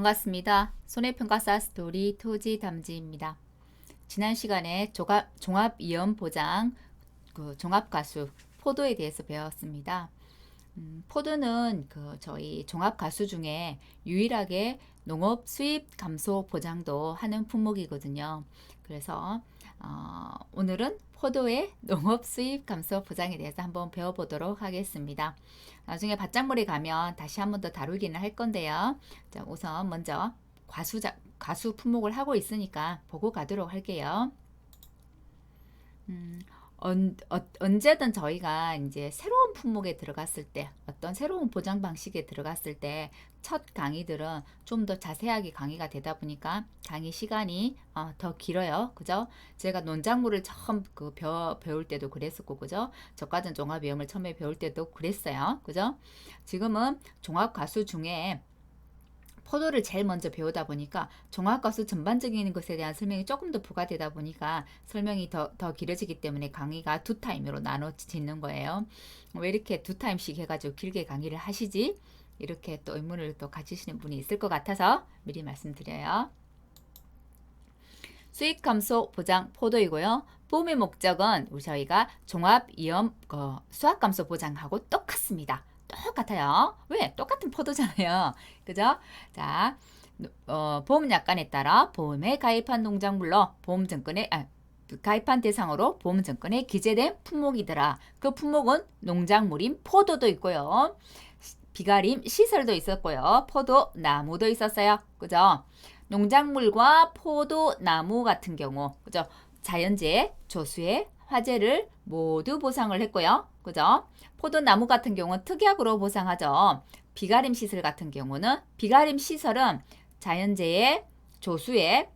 반갑습니다. 손해평가사 스토리 토지 담지입니다. 지난 시간에 종합위험보장 종합가수 포도에 대해서 배웠습니다. 포도는 저희 종합가수 중에 유일하게 농업 수입 감소 보장도 하는 품목이거든요. 그래서 오늘은 포도의 농업 수입 감소 보장에 대해서 한번 배워보도록 하겠습니다. 나중에 밭작물에 가면 다시 한번 더 다루기는 할 건데요. 자, 우선 먼저 과수 품목을 하고 있으니까 보고 가도록 할게요. 언제든 저희가 이제 새로운 품목에 들어갔을 때, 어떤 새로운 보장 방식에 들어갔을 때 첫 강의들은 좀 더 자세하게 강의가 되다 보니까 강의 시간이 더 길어요. 그죠? 제가 논작물을 처음 배울 때도 그랬었고, 그죠? 저가전 종합위험을 처음에 배울 때도 그랬어요. 그죠? 지금은 종합과수 중에 포도를 제일 먼저 배우다 보니까 종합과수 전반적인 것에 대한 설명이 조금 더 부과되다 보니까 설명이 더 길어지기 때문에 강의가 두 타임으로 나눠지는 거예요. 왜 이렇게 두 타임씩 해가지고 길게 강의를 하시지? 이렇게 또 의문을 또 가지시는 분이 있을 것 같아서 미리 말씀드려요. 수익 감소 보장 포도이고요. 보험의 목적은 저희가 종합위험 수확 감소 보장하고 똑같습니다. 똑같아요. 왜? 똑같은 포도잖아요. 그죠? 자, 보험약관에 따라 보험에 가입한 농작물로 가입한 대상으로 보험증권에 기재된 품목이더라. 그 품목은 농작물인 포도도 있고요. 비가림 시설도 있었고요. 포도 나무도 있었어요. 그죠? 농작물과 포도 나무 같은 경우, 그죠? 자연재해, 조수해, 화재를 모두 보상을 했고요. 그죠? 포도나무 같은 경우는 특약으로 보상하죠. 비가림 시설 같은 경우는 비가림 시설은 자연재해, 조수해,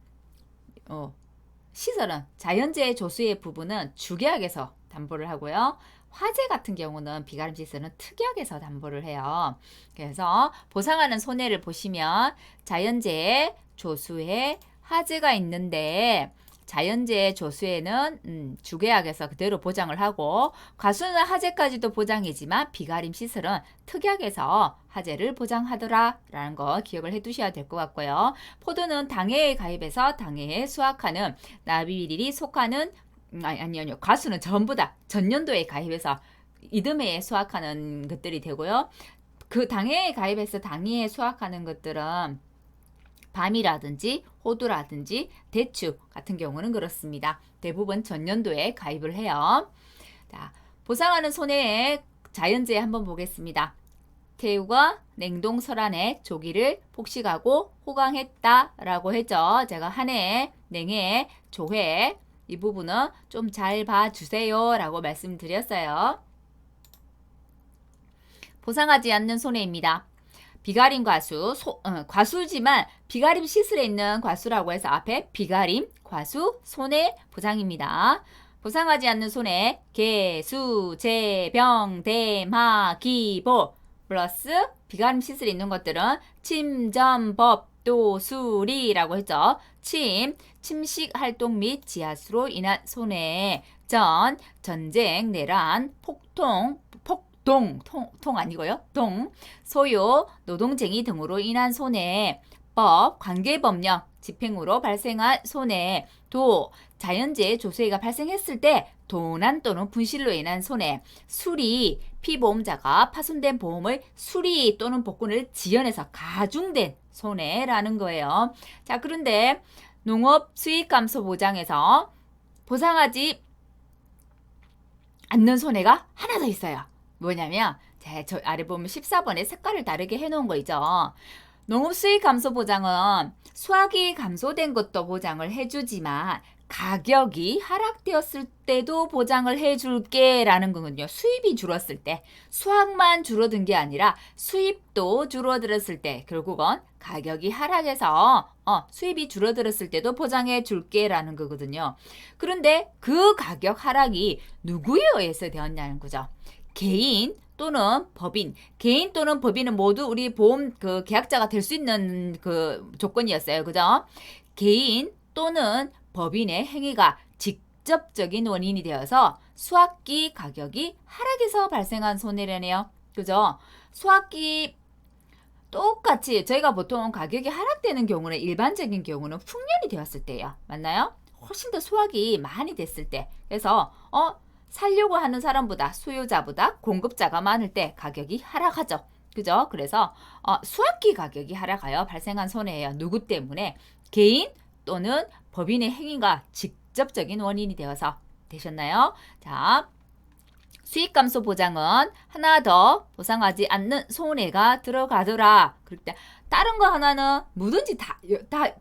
시설은 자연재해, 조수해 부분은 주계약에서 담보를 하고요. 화재 같은 경우는 비가림 시설은 특약에서 담보를 해요. 그래서 보상하는 손해를 보시면 자연재해, 조수해, 화재가 있는데 자연재해, 조수해는 주계약에서 그대로 보장을 하고 과수는 화재까지도 보장이지만 비가림 시설은 특약에서 화재를 보장하더라 라는 거 기억을 해 두셔야 될 것 같고요. 포도는 당해에 가입해서 당해에 수확하는 나비일일이 속하는 아니요. 과수는 전부 다 전년도에 가입해서 이듬해에 수확하는 것들이 되고요. 그 당해에 가입해서 당해에 수확하는 것들은 밤이라든지 호두라든지 대추 같은 경우는 그렇습니다. 대부분 전년도에 가입을 해요. 자, 보상하는 손해의 자연재해 한번 보겠습니다. 태우가 냉동 설안에 조기를 폭식하고 호강했다라고 했죠. 제가 한해, 냉해, 조해 이 부분은 좀 잘 봐주세요 라고 말씀드렸어요. 보상하지 않는 손해입니다. 비가림 과수, 과수지만 비가림 시설에 있는 과수라고 해서 앞에 비가림, 과수, 손해 보상입니다. 보상하지 않는 손해, 개수, 재, 병, 댐, 하, 기, 보 플러스 비가림 시설에 있는 것들은 침, 점, 법, 도, 수리라고 했죠. 침식 활동 및 지하수로 인한 손해, 전쟁, 내란, 폭통 아니고요. 소요, 노동쟁의 등으로 인한 손해, 관계법령, 집행으로 발생한 손해, 자연재해 조수해가 발생했을 때 도난 또는 분실로 인한 손해, 수리, 피보험자가 파손된 보험의 수리 또는 복권을 지연해서 가중된 손해라는 거예요. 자, 그런데 농업 수익 감소 보장에서 보상하지 않는 손해가 하나 더 있어요. 뭐냐면 저 아래 보면 14번에 색깔을 다르게 해놓은 거 있죠. 농업 수익 감소 보장은 수확이 감소된 것도 보장을 해주지만 가격이 하락되었을 때도 보장을 해줄게 라는 거군요. 수입이 줄었을 때 수확만 줄어든 게 아니라 수입도 줄어들었을 때 결국은 가격이 하락해서 수입이 줄어들었을 때도 보장해 줄게 라는 거거든요. 그런데 그 가격 하락이 누구에 의해서 되었냐는 거죠. 개인 또는 법인, 개인 또는 법인은 모두 우리 보험 계약자가 될 수 있는 조건이었어요. 그죠? 개인 또는 법인의 행위가 직접적인 원인이 되어서 수확기 가격이 하락해서 발생한 손해라네요. 그죠? 수확기 똑같이 저희가 보통 가격이 하락되는 경우는 일반적인 경우는 풍년이 되었을 때예요. 맞나요? 훨씬 더 수확이 많이 됐을 때. 그래서 살려고 하는 사람보다 수요자보다 공급자가 많을 때 가격이 하락하죠. 그죠? 그래서 수확기 가격이 하락하여 발생한 손해예요. 누구 때문에? 개인 또는 법인의 행위가 직접적인 원인이 되어서 되셨나요? 자, 수익 감소 보장은 하나 더 보상하지 않는 손해가 들어가더라. 그럴 때 다른 거 하나는 뭐든지 다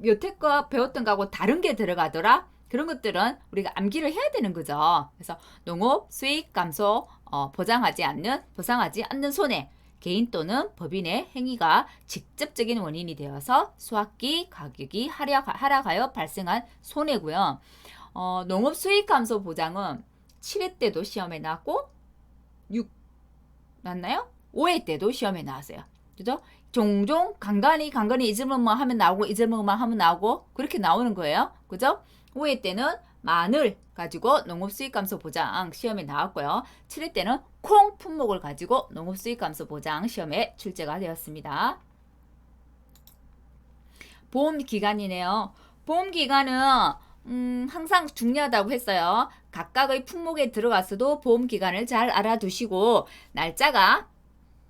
여태껏 배웠던 거하고 다른 게 들어가더라. 그런 것들은 우리가 암기를 해야 되는 거죠. 그래서 농업 수익 감소 보상하지 않는 손해. 개인 또는 법인의 행위가 직접적인 원인이 되어서 수확기 가격이 하락하여 발생한 손해고요. 농업 수익 감소 보장은 7회 때도 시험에 나왔고 6 맞나요? 5회 때도 시험에 나왔어요. 그죠? 종종 간간히 이 질문만 하면 나오고 이 질문만 하면 나오고 그렇게 나오는 거예요. 그죠? 5회 때는 마늘 가지고 농업 수익 감소 보장 시험에 나왔고요. 7회 때는 콩 품목을 가지고 농업 수익 감소 보장 시험에 출제가 되었습니다. 보험 기간이네요. 보험 기간은 항상 중요하다고 했어요. 각각의 품목에 들어가서도 보험 기간을 잘 알아두시고 날짜가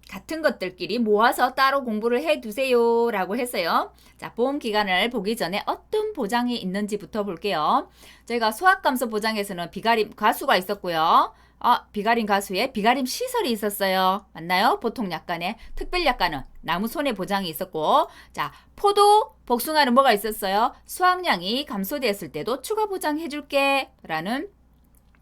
같은 것들끼리 모아서 따로 공부를 해두세요 라고 했어요. 자, 보험 기간을 보기 전에 어떤 보장이 있는지부터 볼게요. 저희가 수확감소 보장에서는 비가림 가수가 있었고요. 비가림 가수에 비가림 시설이 있었어요. 맞나요? 보통 약간의 특별 약간은 나무 손해 보장이 있었고, 자, 포도, 복숭아는 뭐가 있었어요? 수확량이 감소되었을 때도 추가 보장해줄게 라는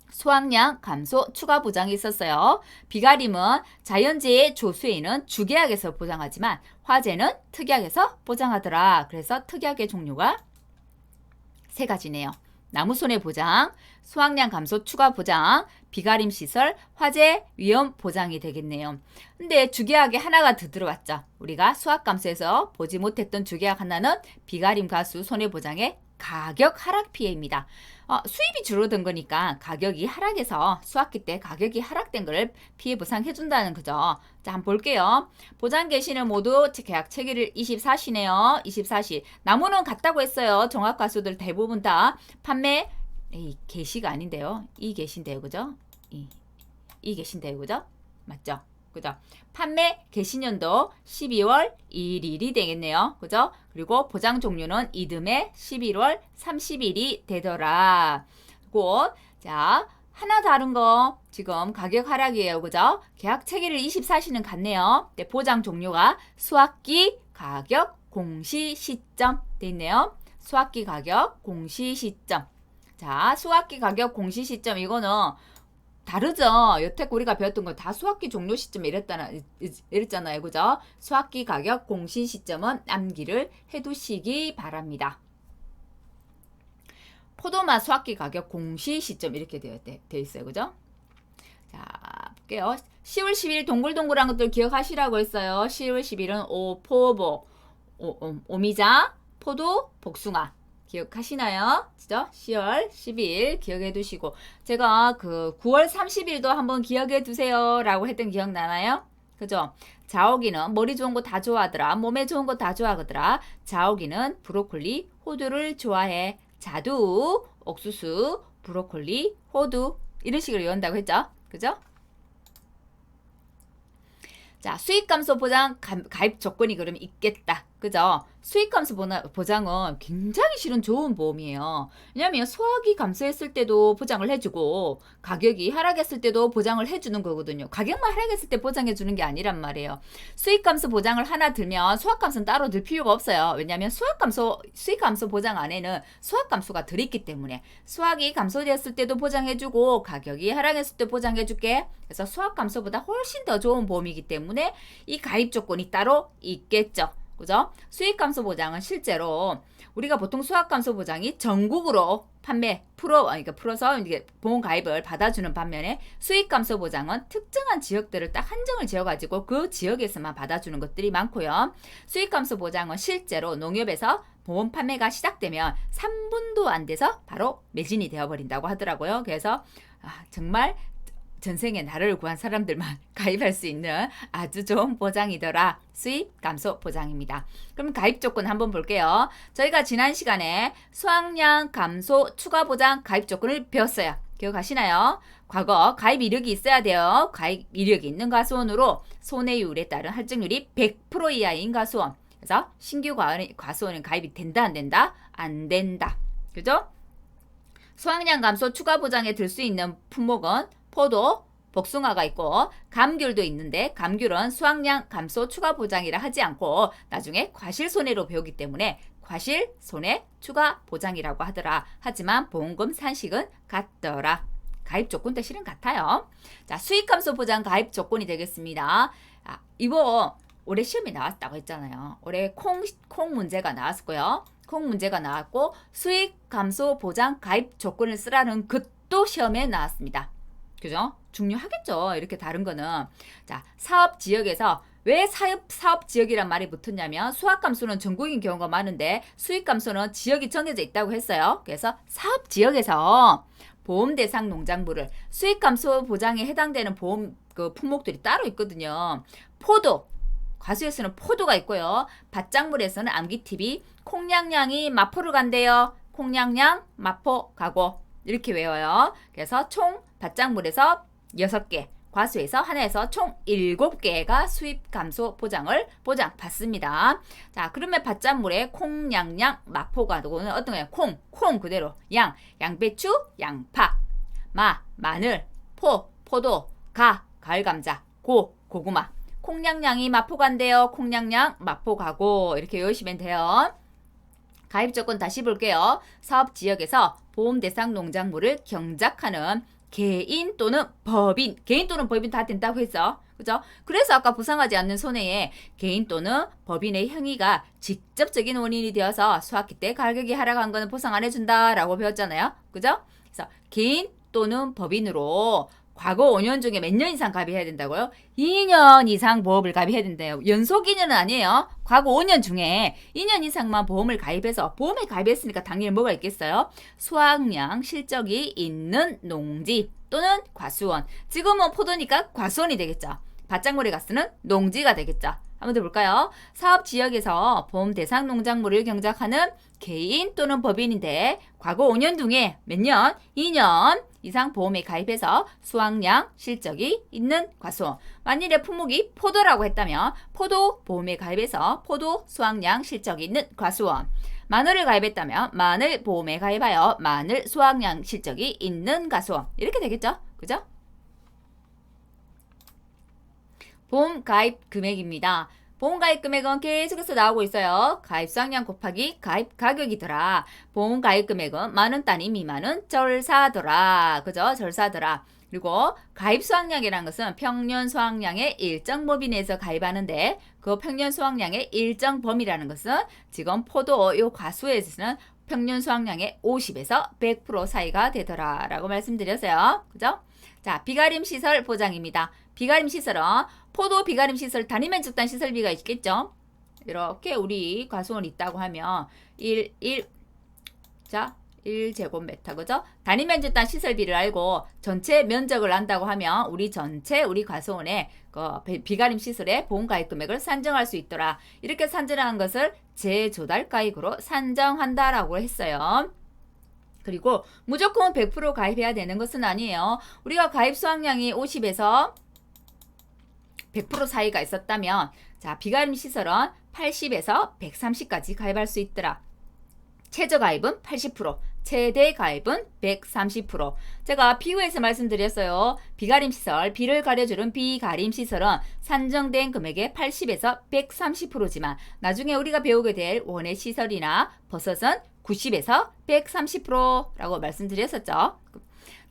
수확량 감소 추가 보장이 있었어요. 비가림은 자연재해 조수에는 주계약에서 보장하지만 화재는 특약에서 보장하더라. 그래서 특약의 종류가 세 가지네요. 나무 손해 보장, 수확량 감소 추가 보장, 비가림 시설, 화재 위험 보장이 되겠네요. 근데 주계약에 하나가 더 들어왔죠. 우리가 수확 감소에서 보지 못했던 주계약 하나는 비가림 가수 손해 보장의 가격 하락 피해입니다. 수입이 줄어든 거니까 가격이 하락해서 수확기 때 가격이 하락된 걸 피해 보상해준다는 거죠. 자, 한번 볼게요. 보장 개시는 모두 계약 체결일 24시네요. 24시. 나무는 같다고 했어요. 종합가수들 대부분 다. 판매, 개시가 아닌데요. 이 개시인데요. 그죠? 이 개시인데요. 그죠? 맞죠? 그죠? 판매 개시년도 12월 1일이 되겠네요. 그죠? 그리고 보장 종류는 이듬해 11월 30일이 되더라. 곧, 자, 하나 다른 거 지금 가격 하락이에요. 그죠? 계약 체결일 24시는 같네요. 네, 보장 종류가 수확기 가격 공시 시점 돼 있네요. 수확기 가격 공시 시점. 자, 수확기 가격 공시 시점 이거는 다르죠. 여태껏 우리가 배웠던 거 다 수확기 종료 시점 이랬잖아요. 그죠? 수확기 가격 공시 시점은 암기를 해두시기 바랍니다. 포도맛 수확기 가격 공시 시점 이렇게 되어 있어요. 그죠? 자, 볼게요. 10월 10일 동글동글한 것들 기억하시라고 했어요. 10월 10일은 오포복, 오미자, 포도, 복숭아. 기억하시나요? 그죠? 10월 10일 기억해 두시고 제가 그 9월 30일도 한번 기억해 두세요 라고 했던 기억 나나요? 그죠? 자오기는 머리 좋은 거 다 좋아하더라. 몸에 좋은 거 다 좋아하더라. 자오기는 브로콜리, 호두를 좋아해. 자두, 옥수수, 브로콜리, 호두 이런 식으로 외운다고 했죠? 그죠? 자, 수익 감소 보장 가입 조건이 그러면 있겠다. 그죠? 수익 감소 보장은 굉장히 실은 좋은 보험이에요. 왜냐하면 수확이 감소했을 때도 보장을 해주고 가격이 하락했을 때도 보장을 해주는 거거든요. 가격만 하락했을 때 보장해주는 게 아니란 말이에요. 수익 감소 보장을 하나 들면 수확 감소는 따로 들 필요가 없어요. 왜냐하면 수익 감소 보장 안에는 수확 감소가 들어있기 때문에 수확이 감소됐을 때도 보장해주고 가격이 하락했을 때 보장해줄게. 그래서 수확 감소보다 훨씬 더 좋은 보험이기 때문에 이 가입 조건이 따로 있겠죠. 그죠? 수익 감소 보장은 실제로 우리가 보통 수확 감소 보장이 전국으로 풀어서 이게 보험 가입을 받아주는 반면에 수익 감소 보장은 특정한 지역들을 딱 한정을 지어가지고 그 지역에서만 받아주는 것들이 많고요. 수익 감소 보장은 실제로 농협에서 보험 판매가 시작되면 3분도 안 돼서 바로 매진이 되어버린다고 하더라고요. 그래서 정말 전생에 나를 구한 사람들만 가입할 수 있는 아주 좋은 보장이더라. 수입 감소 보장입니다. 그럼 가입 조건 한번 볼게요. 저희가 지난 시간에 수확량 감소 추가 보장 가입 조건을 배웠어요. 기억하시나요? 과거 가입 이력이 있어야 돼요. 가입 이력이 있는 과수원으로 손해율에 따른 할증률이 100% 이하인 과수원. 그래서 신규 과수원은 가입이 된다 안 된다? 안 된다. 그죠? 수확량 감소 추가 보장에 들 수 있는 품목은 포도, 복숭아가 있고 감귤도 있는데 감귤은 수확량 감소 추가 보장이라 하지 않고 나중에 과실 손해로 배우기 때문에 과실 손해 추가 보장이라고 하더라. 하지만 보험금 산식은 같더라. 가입 조건도 실은 같아요. 자, 수익 감소 보장 가입 조건이 되겠습니다. 이거 올해 시험에 나왔다고 했잖아요. 올해 콩 문제가 나왔고요. 콩 문제가 나왔고 수익 감소 보장 가입 조건을 쓰라는 것도 시험에 나왔습니다. 그죠? 중요하겠죠. 이렇게 다른 거는. 자, 사업 지역에서 왜 사업 지역이란 말이 붙었냐면 수확 감소는 전국인 경우가 많은데 수익 감소는 지역이 정해져 있다고 했어요. 그래서 사업 지역에서 보험 대상 농작물을 수익 감소 보장에 해당되는 보험 품목들이 따로 있거든요. 포도, 과수에서는 포도가 있고요. 밭작물에서는 암기TV, 콩냥냥이 마포를 간대요. 콩냥냥 마포 가고 이렇게 외워요. 그래서 총 밭작물에서 6개, 과수에서 하나에서 총 7개가 수입 감소 보장을 보장받습니다. 자, 그러면 밭작물에 콩냥냥 마포가고는 어떤 거예요? 콩 그대로, 양배추, 양파, 마늘, 포도, 가을 감자, 고구마. 콩냥냥이 마포간대요. 콩냥냥 마포가고 이렇게 외우시면 돼요. 가입 조건 다시 볼게요. 사업 지역에서 보험 대상 농작물을 경작하는 개인 또는 법인 다 된다고 했어. 그죠? 그래서 아까 보상하지 않는 손해에 개인 또는 법인의 행위가 직접적인 원인이 되어서 수확기 때 가격이 하락한 거는 보상 안 해준다라고 배웠잖아요. 그죠? 그래서 개인 또는 법인으로 과거 5년 중에 몇 년 이상 가입해야 된다고요? 2년 이상 보험을 가입해야 된대요. 연속 2년은 아니에요. 과거 5년 중에 2년 이상만 보험을 가입해서 보험에 가입했으니까 당연히 뭐가 있겠어요? 수확량 실적이 있는 농지 또는 과수원. 지금은 포도니까 과수원이 되겠죠. 밭작물에 갔으는 농지가 되겠죠. 한번 더 볼까요? 사업 지역에서 보험 대상 농작물을 경작하는 개인 또는 법인인데 과거 5년 중에 몇 년? 2년 이상 보험에 가입해서 수확량 실적이 있는 과수원. 만일에 품목이 포도라고 했다면 포도 보험에 가입해서 포도 수확량 실적이 있는 과수원. 마늘을 가입했다면 마늘 보험에 가입하여 마늘 수확량 실적이 있는 과수원. 이렇게 되겠죠? 그죠? 보험 가입 금액입니다. 보험 가입 금액은 계속해서 나오고 있어요. 가입 수확량 곱하기 가입 가격이더라. 보험 가입 금액은 만원 단위 미만은 절사더라. 그죠? 절사더라. 그리고 가입 수확량이라는 것은 평년 수확량의 일정 범위 내에서 가입하는데 그 평년 수확량의 일정 범위라는 것은 지금 포도 요 과수에서는 평년 수확량의 50에서 100% 사이가 되더라 라고 말씀드렸어요. 그죠? 자, 비가림 시설 보장입니다. 비가림 시설은 포도 비가림 시설 단위면 적단 시설비가 있겠죠. 이렇게 우리 과수원 있다고 하면 1제곱미터 그죠? 단위면 적단 시설비를 알고 전체 면적을 안다고 하면 우리 과수원의 비가림 시설의 보험 가입 금액을 산정할 수 있더라. 이렇게 산정한 것을 재조달 가입으로 산정한다라고 했어요. 그리고 무조건 100% 가입해야 되는 것은 아니에요. 우리가 가입 수확량이 50에서 100% 사이가 있었다면 자, 비가림 시설은 80에서 130까지 가입할 수 있더라. 최저 가입은 80%, 최대 가입은 130%. 제가 비유해서 말씀드렸어요. 비가림 시설, 비를 가려주는 비가림 시설은 산정된 금액의 80에서 130%지만 나중에 우리가 배우게 될 원예 시설이나 버섯은 90에서 130%라고 말씀드렸었죠.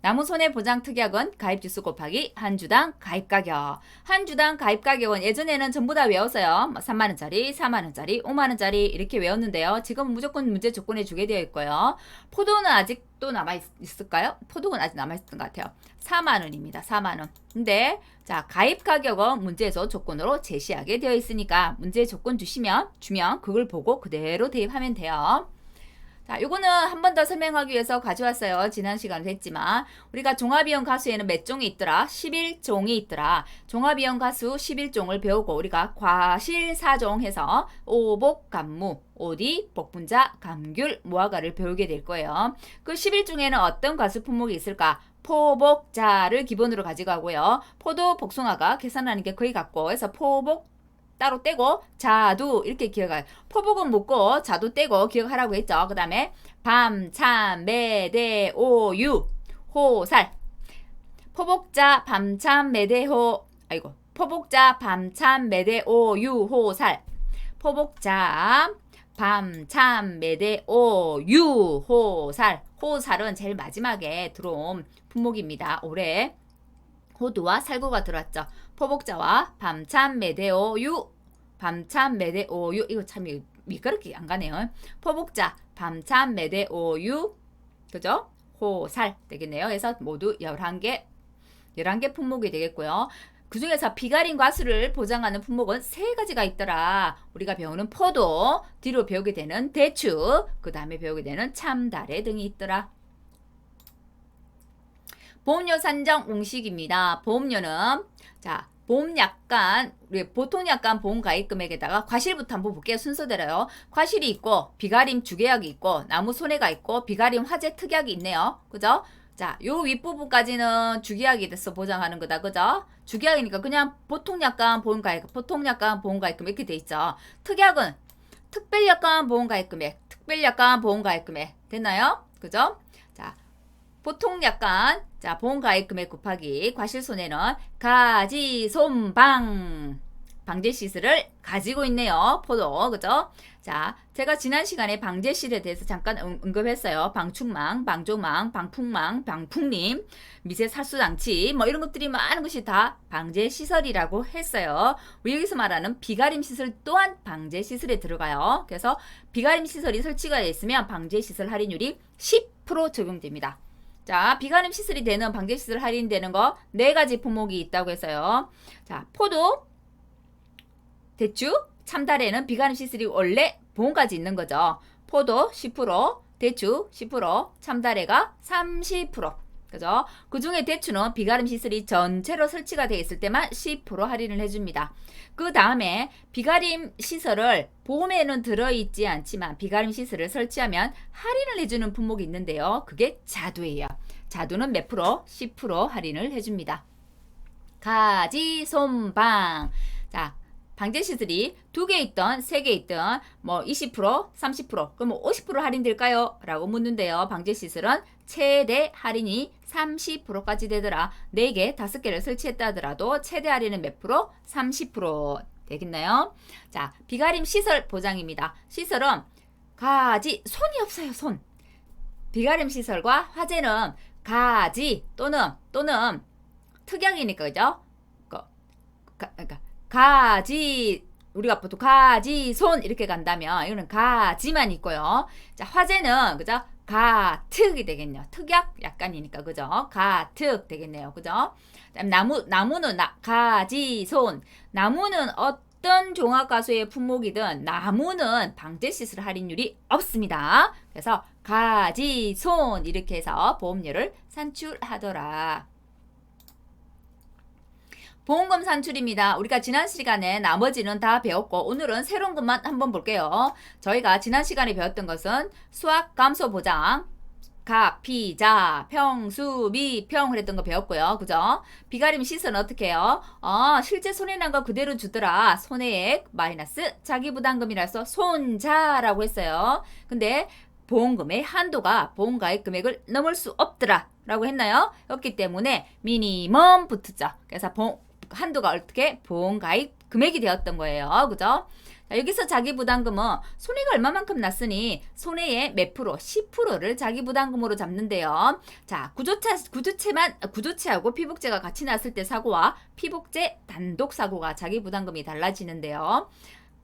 나무 손해보장 특약은 가입 주수 곱하기 한 주당 가입 가격. 한 주당 가입 가격은 예전에는 전부 다 외웠어요. 3만원짜리, 4만원짜리, 5만원짜리 이렇게 외웠는데요. 지금 무조건 문제 조건에 주게 되어 있고요. 포도는 아직도 남아있을까요? 포도는 아직 남아있던 것 같아요. 4만원입니다. 4만원. 근데 자, 가입 가격은 문제에서 조건으로 제시하게 되어 있으니까 문제 조건 주면 그걸 보고 그대로 대입하면 돼요. 자, 요거는 한 번 더 설명하기 위해서 가져왔어요. 지난 시간에 했지만 우리가 종합이용 가수에는 몇 종이 있더라? 11종이 있더라. 종합이용 가수 11종을 배우고 우리가 과실사종 해서 오복, 감무, 오디, 복분자, 감귤, 무화과를 배우게 될 거예요. 그 11종에는 어떤 가수 품목이 있을까? 포복자를 기본으로 가져가고요. 포도, 복숭아가 계산하는 게 거의 같고 해서 포복 따로 떼고 자두 이렇게 기억해요. 포복은 묻고 자두 떼고 기억하라고 했죠. 그 다음에 밤, 참, 매대, 오유, 호살. 포복자, 밤참, 매대호, 아이고, 포복자, 밤참, 매대, 오유, 호살. 포복자, 밤참, 매대, 오유, 호살. 호살은 제일 마지막에 들어온 품목입니다. 올해 호두와 살구가 들어왔죠. 포복자와 밤참 메데오유, 밤참 메데오유, 이거 참 미끄럽게 안 가네요. 포복자, 밤참 메데오유, 그죠? 호살 되겠네요. 그래서 모두 11개 품목이 되겠고요. 그 중에서 비가림 과수를 보장하는 품목은 3가지가 있더라. 우리가 배우는 포도, 뒤로 배우게 되는 대추, 그 다음에 배우게 되는 참다래 등이 있더라. 보험료 산정 공식입니다. 보험료는 자 보험약관 우리 보통약관 보험가입 금액에다가 과실부터 한번 볼게요. 순서대로요. 과실이 있고 비가림 주계약이 있고 나무 손해가 있고 비가림 화재 특약이 있네요. 그죠? 자, 요 윗부분까지는 주계약에 대해서 보장하는 거다. 그죠? 주계약이니까 그냥 보통약관 보험가입 보통약관 보험가입 금액 이렇게 돼 있죠. 특약은 특별약관 보험가입 금액 특별약관 보험가입 금액 됐나요? 그죠? 자, 보통약관 자 보험가입 금액 곱하기 과실손해는 가지손방 방제시설을 가지고 있네요. 포도 그죠? 자 제가 지난 시간에 방제시설에 대해서 잠깐 언급했어요. 방충망, 방조망, 방풍망, 방풍림, 미세살수장치 뭐 이런 것들이 많은 것이 다 방제시설이라고 했어요. 우리 여기서 말하는 비가림시설 또한 방제시설에 들어가요. 그래서 비가림시설이 설치가 되어 있으면 방제시설 할인율이 10% 적용됩니다. 자, 비가림 시설이 되는 방제시설 할인되는 거 4가지 품목이 있다고 했어요. 자, 포도, 대추, 참다래는 비가림 시설이 원래 보험까지 있는 거죠. 포도 10%, 대추 10%, 참다래가 30%. 그죠? 그 중에 대추는 비가림 시설이 전체로 설치가 되어 있을 때만 10% 할인을 해줍니다. 그 다음에 비가림 시설을 보험에는 들어있지 않지만 비가림 시설을 설치하면 할인을 해주는 품목이 있는데요. 그게 자두예요. 자두는 몇 프로? 10% 할인을 해줍니다. 가지손방. 자, 방제시설이 2개 있던 3개 있던 뭐 20%, 30% 그럼 50% 할인될까요? 라고 묻는데요. 방제시설은 최대 할인이 30%까지 되더라. 4개, 5개를 설치했다 하더라도 최대 할인은 몇 프로? 30% 되겠나요? 자, 비가림 시설 보장입니다. 시설은 가지, 손이 없어요. 손. 비가림 시설과 화재는 가지 또는 특약이니까 그죠? 그러니까 가지 우리가 보통 가지 손 이렇게 간다면 이거는 가지만 있고요. 자, 화재는 그죠? 가특이 되겠네요. 특약 약간이니까 그죠? 가특 되겠네요. 그죠? 나무는 가지 손. 나무는 어떤 종합가수의 품목이든 나무는 방제시설 할인율이 없습니다. 그래서 가지 손 이렇게 해서 보험료를 산출하더라. 보험금 산출입니다. 우리가 지난 시간에 나머지는 다 배웠고 오늘은 새로운 것만 한번 볼게요. 저희가 지난 시간에 배웠던 것은 수학 감소 보장, 가, 피, 자, 평, 수, 미, 평 그랬던 거 배웠고요. 그죠? 비가림 시설은 어떻게 해요? 실제 손해난 거 그대로 주더라. 손해액 마이너스 자기부담금이라서 손자라고 했어요. 근데 보험금의 한도가 보험가입 금액을 넘을 수 없더라 라고 했나요? 그렇기 때문에 미니멈 붙었죠. 그래서 한도가 어떻게 보험가입 금액이 되었던 거예요. 그죠? 자, 여기서 자기부담금은 손해가 얼마만큼 났으니 손해의 몇 프로? 10%를 자기부담금으로 잡는데요. 자, 구조체하고 피복제가 같이 났을 때 사고와 피복제 단독 사고가 자기부담금이 달라지는데요.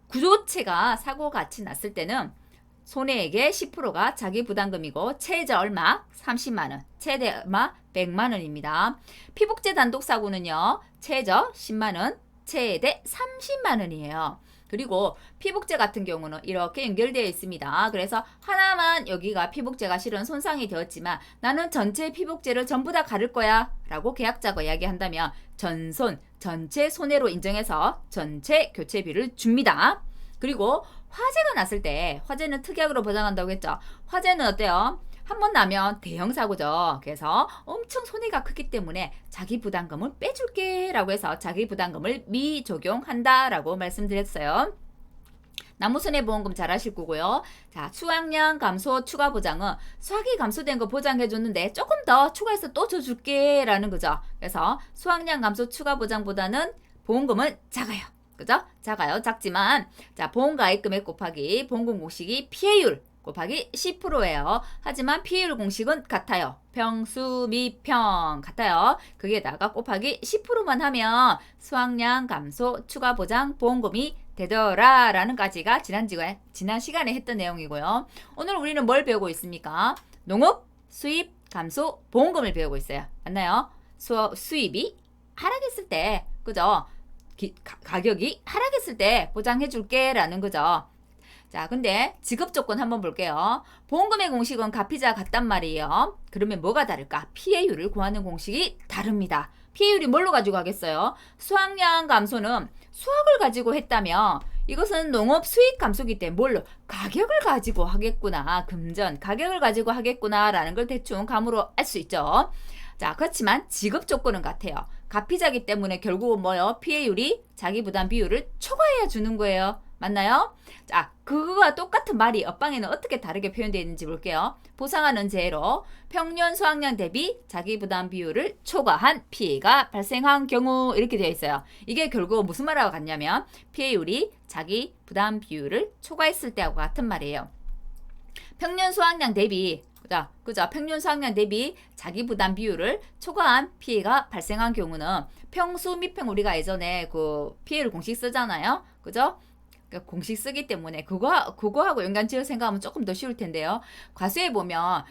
구조체가 사고 같이 났을 때는 손해액의 10%가 자기부담금이고 최저 얼마? 30만원, 최대 얼마? 100만원입니다. 피복제 단독 사고는요. 최저 10만원, 최대 30만원이에요. 그리고 피복제 같은 경우는 이렇게 연결되어 있습니다. 그래서 하나만 여기가 피복제가 실은 손상이 되었지만 나는 전체 피복제를 전부 다 가를 거야 라고 계약자가 이야기한다면 전손, 전체 손해로 인정해서 전체 교체비를 줍니다. 그리고 화재가 났을 때, 화재는 특약으로 보장한다고 했죠. 화재는 어때요? 한 번 나면 대형 사고죠. 그래서 엄청 손해가 크기 때문에 자기 부담금을 빼줄게 라고 해서 자기 부담금을 미적용한다 라고 말씀드렸어요. 나무손해보험금 잘 아실 거고요. 자, 수확량 감소 추가 보장은 수확이 감소된 거 보장해줬는데 조금 더 추가해서 또 줘줄게 라는 거죠. 그래서 수확량 감소 추가 보장보다는 보험금은 작아요. 그죠? 작아요. 작지만 자, 보험가입 금액 곱하기 보험금 공식이 피해율 곱하기 10%예요. 하지만 피해율 공식은 같아요. 평수 미평 같아요. 거기에다가 곱하기 10%만 하면 수확량 감소 추가 보장 보험금이 되더라 라는 까지가 지난 시간에 했던 내용이고요. 오늘 우리는 뭘 배우고 있습니까? 농업 수입 감소 보험금을 배우고 있어요. 맞나요? 수입이 하락했을 때, 그죠? 가격이 하락했을 때 보장해 줄게 라는 거죠. 자, 근데 지급 조건 한번 볼게요. 보험금의 공식은 가피자 같단 말이에요. 그러면 뭐가 다를까? 피해율을 구하는 공식이 다릅니다. 피해율이 뭘로 가지고 하겠어요? 수확량 감소는 수확을 가지고 했다면 이것은 농업 수익 감소기 때문에 뭘로? 가격을 가지고 하겠구나. 금전 가격을 가지고 하겠구나 라는 걸 대충 감으로 알 수 있죠. 자, 그렇지만 지급 조건은 같아요. 가피자기 때문에 결국은 뭐요? 피해율이 자기 부담 비율을 초과해야 주는 거예요. 맞나요? 자, 그거와 똑같은 말이 옆방에는 어떻게 다르게 표현되어 있는지 볼게요. 보상하는 재로 평년 수확량 대비 자기 부담 비율을 초과한 피해가 발생한 경우 이렇게 되어 있어요. 이게 결국 무슨 말하고 같냐면 피해율이 자기 부담 비율을 초과했을 때하고 같은 말이에요. 평년 수확량 대비 그죠? 평년 수확량 대비 자기 부담 비율을 초과한 피해가 발생한 경우는 평수 미평 우리가 예전에 그 피해율 공식 쓰잖아요. 그죠? 공식 쓰기 때문에 그거하고 연관 지어 생각하면 조금 더 쉬울 텐데요. 과수에 보면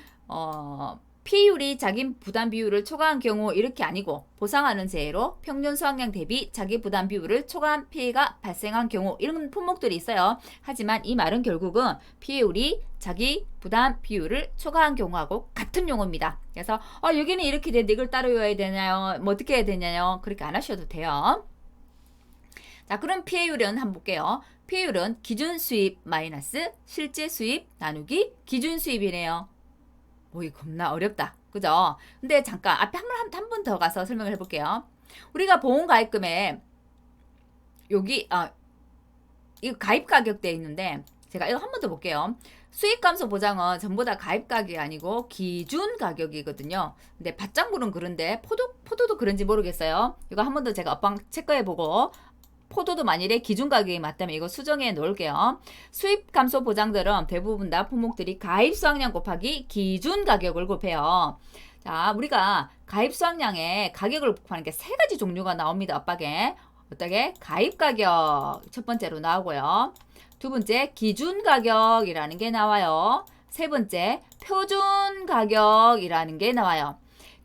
피해율이 자기 부담 비율을 초과한 경우 이렇게 아니고 보상하는 재해로 평년 수확량 대비 자기 부담 비율을 초과한 피해가 발생한 경우 이런 품목들이 있어요. 하지만 이 말은 결국은 피해율이 자기 부담 비율을 초과한 경우하고 같은 용어입니다. 그래서 여기는 이렇게 되는데 이걸 따로 외워야 되나요? 뭐 어떻게 해야 되냐요? 그렇게 안 하셔도 돼요. 자, 그럼 피해율은 한번 볼게요. 피해율은 기준 수입 마이너스 실제 수입 나누기 기준 수입이네요. 오이 겁나 어렵다. 그죠? 근데 잠깐 앞에 한 번 더 가서 설명을 해볼게요. 우리가 보험 가입금에 여기 이거 가입 가격대 있는데 제가 이거 한 번 더 볼게요. 수익 감소 보장은 전부 다 가입 가격이 아니고 기준 가격이거든요. 근데 밭장물은 그런데 포도도 그런지 모르겠어요. 이거 한 번 더 제가 업방 체크해보고 포도도 만일에 기준 가격이 맞다면 이거 수정해 놓을게요. 수입 감소 보장들은 대부분 다 품목들이 가입 수확량 곱하기 기준 가격을 곱해요. 자, 우리가 가입 수확량에 가격을 곱하는 게 세 가지 종류가 나옵니다. 엇박에. 어떻게? 가입 가격 첫 번째로 나오고요. 두 번째 기준 가격이라는 게 나와요. 세 번째 표준 가격이라는 게 나와요.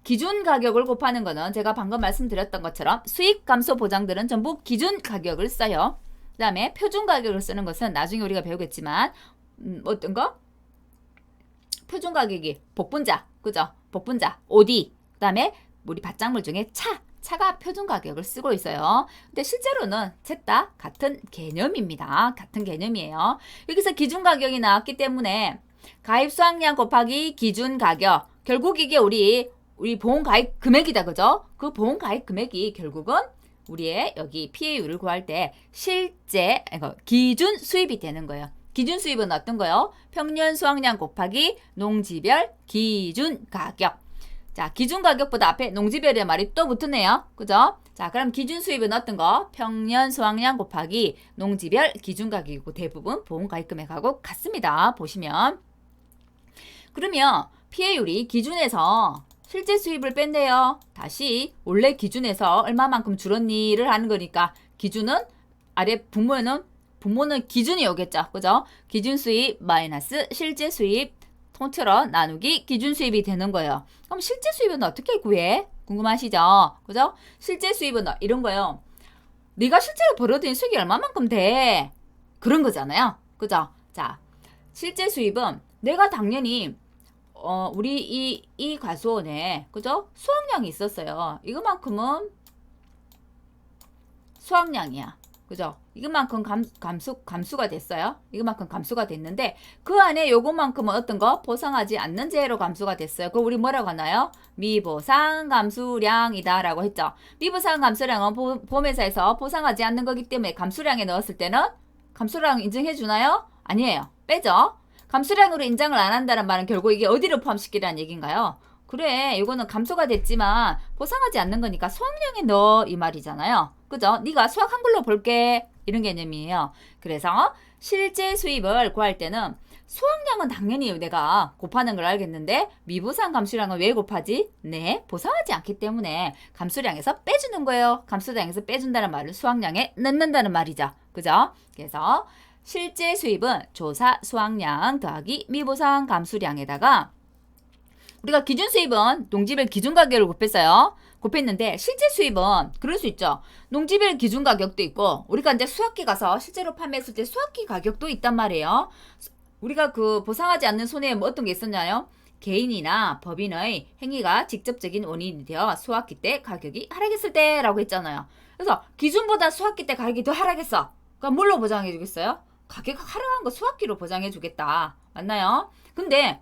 기준 가격을 곱하는 거는 제가 방금 말씀드렸던 것처럼 수익 감소 보장들은 전부 기준 가격을 써요. 그 다음에 표준 가격을 쓰는 것은 나중에 우리가 배우겠지만 어떤 거? 표준 가격이 복분자, 그죠? 복분자, OD, 그 다음에 우리 밭작물 중에 차가 표준 가격을 쓰고 있어요. 근데 실제로는 셋 다 같은 개념입니다. 같은 개념이에요. 여기서 기준 가격이 나왔기 때문에 가입 수확량 곱하기 기준 가격, 결국 이게 우리 보험 가입 금액이다, 그죠? 그 보험 가입 금액이 결국은 우리의 여기 피해율을 구할 때 실제 기준 수입이 되는 거예요. 기준 수입은 어떤 거요? 평년 수확량 곱하기 농지별 기준 가격. 자, 기준 가격보다 앞에 농지별이라는 말이 또 붙었네요. 그죠? 자, 그럼 기준 수입은 어떤 거? 평년 수확량 곱하기 농지별 기준 가격이고 대부분 보험 가입 금액하고 같습니다. 보시면. 그러면 피해율이 기준에서 실제 수입을 뺀대요. 다시 원래 기준에서 얼마만큼 줄었니를 하는 거니까 기준은 아래 분모는 기준이 오겠죠. 그죠? 기준 수입 마이너스 실제 수입 통틀어 나누기 기준 수입이 되는 거예요. 그럼 실제 수입은 어떻게 구해? 궁금하시죠? 그죠? 실제 수입은 이런 거예요. 네가 실제로 벌어들인 수익이 얼마만큼 돼? 그런 거잖아요. 그죠? 자, 실제 수입은 내가 당연히 우리 이 과수원에 그죠? 수확량이 있었어요. 이거만큼은 수확량이야. 그죠? 이것만큼 감수가 됐어요. 이것만큼 감수가 됐는데 그 안에 요것만큼은 어떤 거? 보상하지 않는 재해로 감수가 됐어요. 그거 우리 뭐라고 하나요? 미보상 감수량이다 라고 했죠. 미보상 감수량은 보험회사에서 보상하지 않는 거기 때문에 감수량에 넣었을 때는 감수량 인정해 주나요? 아니에요. 빼죠. 감수량으로 인정을 안 한다는 말은 결국 이게 어디를 포함시키라는 얘기인가요? 그래, 이거는 감소가 됐지만 보상하지 않는 거니까 수확량에 넣어 이 말이잖아요. 그죠? 네가 수확한 걸로 볼게 이런 개념이에요. 그래서 실제 수입을 구할 때는 수확량은 당연히 내가 곱하는 걸 알겠는데 미보상 감수량은 왜 곱하지? 네, 보상하지 않기 때문에 감수량에서 빼주는 거예요. 감수량에서 빼준다는 말은 수확량에 넣는다는 말이죠. 그죠? 그래서 실제 수입은 조사 수확량 더하기 미보상 감수량에다가 우리가 기준 수입은 농지별 기준 가격을 곱했어요. 곱했는데 실제 수입은 그럴 수 있죠. 농지별 기준 가격도 있고 우리가 이제 수확기 가서 실제로 판매했을 때 수확기 가격도 있단 말이에요. 우리가 그 보상하지 않는 손해에 뭐 어떤 게 있었나요? 개인이나 법인의 행위가 직접적인 원인이 되어 수확기 때 가격이 하락했을 때라고 했잖아요. 그래서 기준보다 수확기 때 가격이 더 하락했어. 그럼 뭘로 보장해 주겠어요? 가격 하락한 거 수확기로 보장해 주겠다. 맞나요? 근데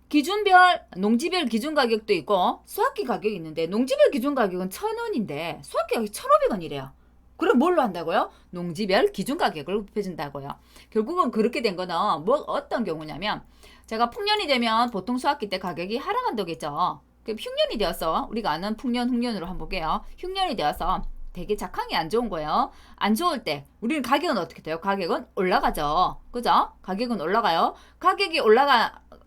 기준별, 농지별 기준 가격도 있고 수확기 가격이 있는데 농지별 기준 가격은 1,000원인데 수확기 가격이 1,500원이래요. 그럼 뭘로 한다고요? 농지별 기준 가격을 곱해준다고요. 결국은 그렇게 된 거는 뭐 어떤 경우냐면 제가 풍년이 되면 보통 수확기 때 가격이 하락한다겠죠. 흉년이 되어서 우리가 아는 풍년, 흉년으로 한번 볼게요. 흉년이 되어서 되게 작황이 안 좋은 거예요. 안 좋을 때 우리는 가격은 어떻게 돼요? 가격은 올라가죠. 그죠? 가격은 올라가요. 가격이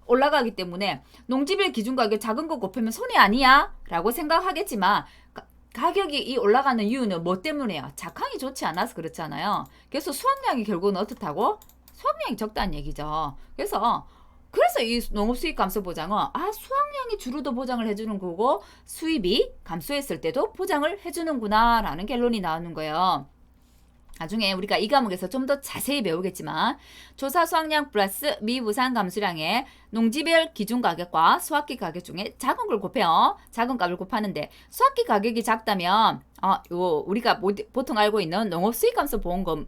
올라가기 때문에 농지별 기준 가격 작은 거 곱하면 손해 아니야? 라고 생각하겠지만 가격이 이 올라가는 이유는 뭐 때문에요? 작황이 좋지 않아서 그렇잖아요. 그래서 수확량이 결국은 어떻다고? 수확량이 적다는 얘기죠. 그래서 이 농업수입 감소 보장은 수확량이 주로도 보장을 해주는 거고 수입이 감소했을 때도 보장을 해주는구나 라는 결론이 나오는 거예요. 나중에 우리가 이 과목에서 좀 더 자세히 배우겠지만 조사 수확량 플러스 미부상 감수량의 농지별 기준 가격과 수확기 가격 중에 작은 걸 곱해요. 작은 값을 곱하는데 수확기 가격이 작다면 우리가 보통 알고 있는 농업 수익 감소 보험금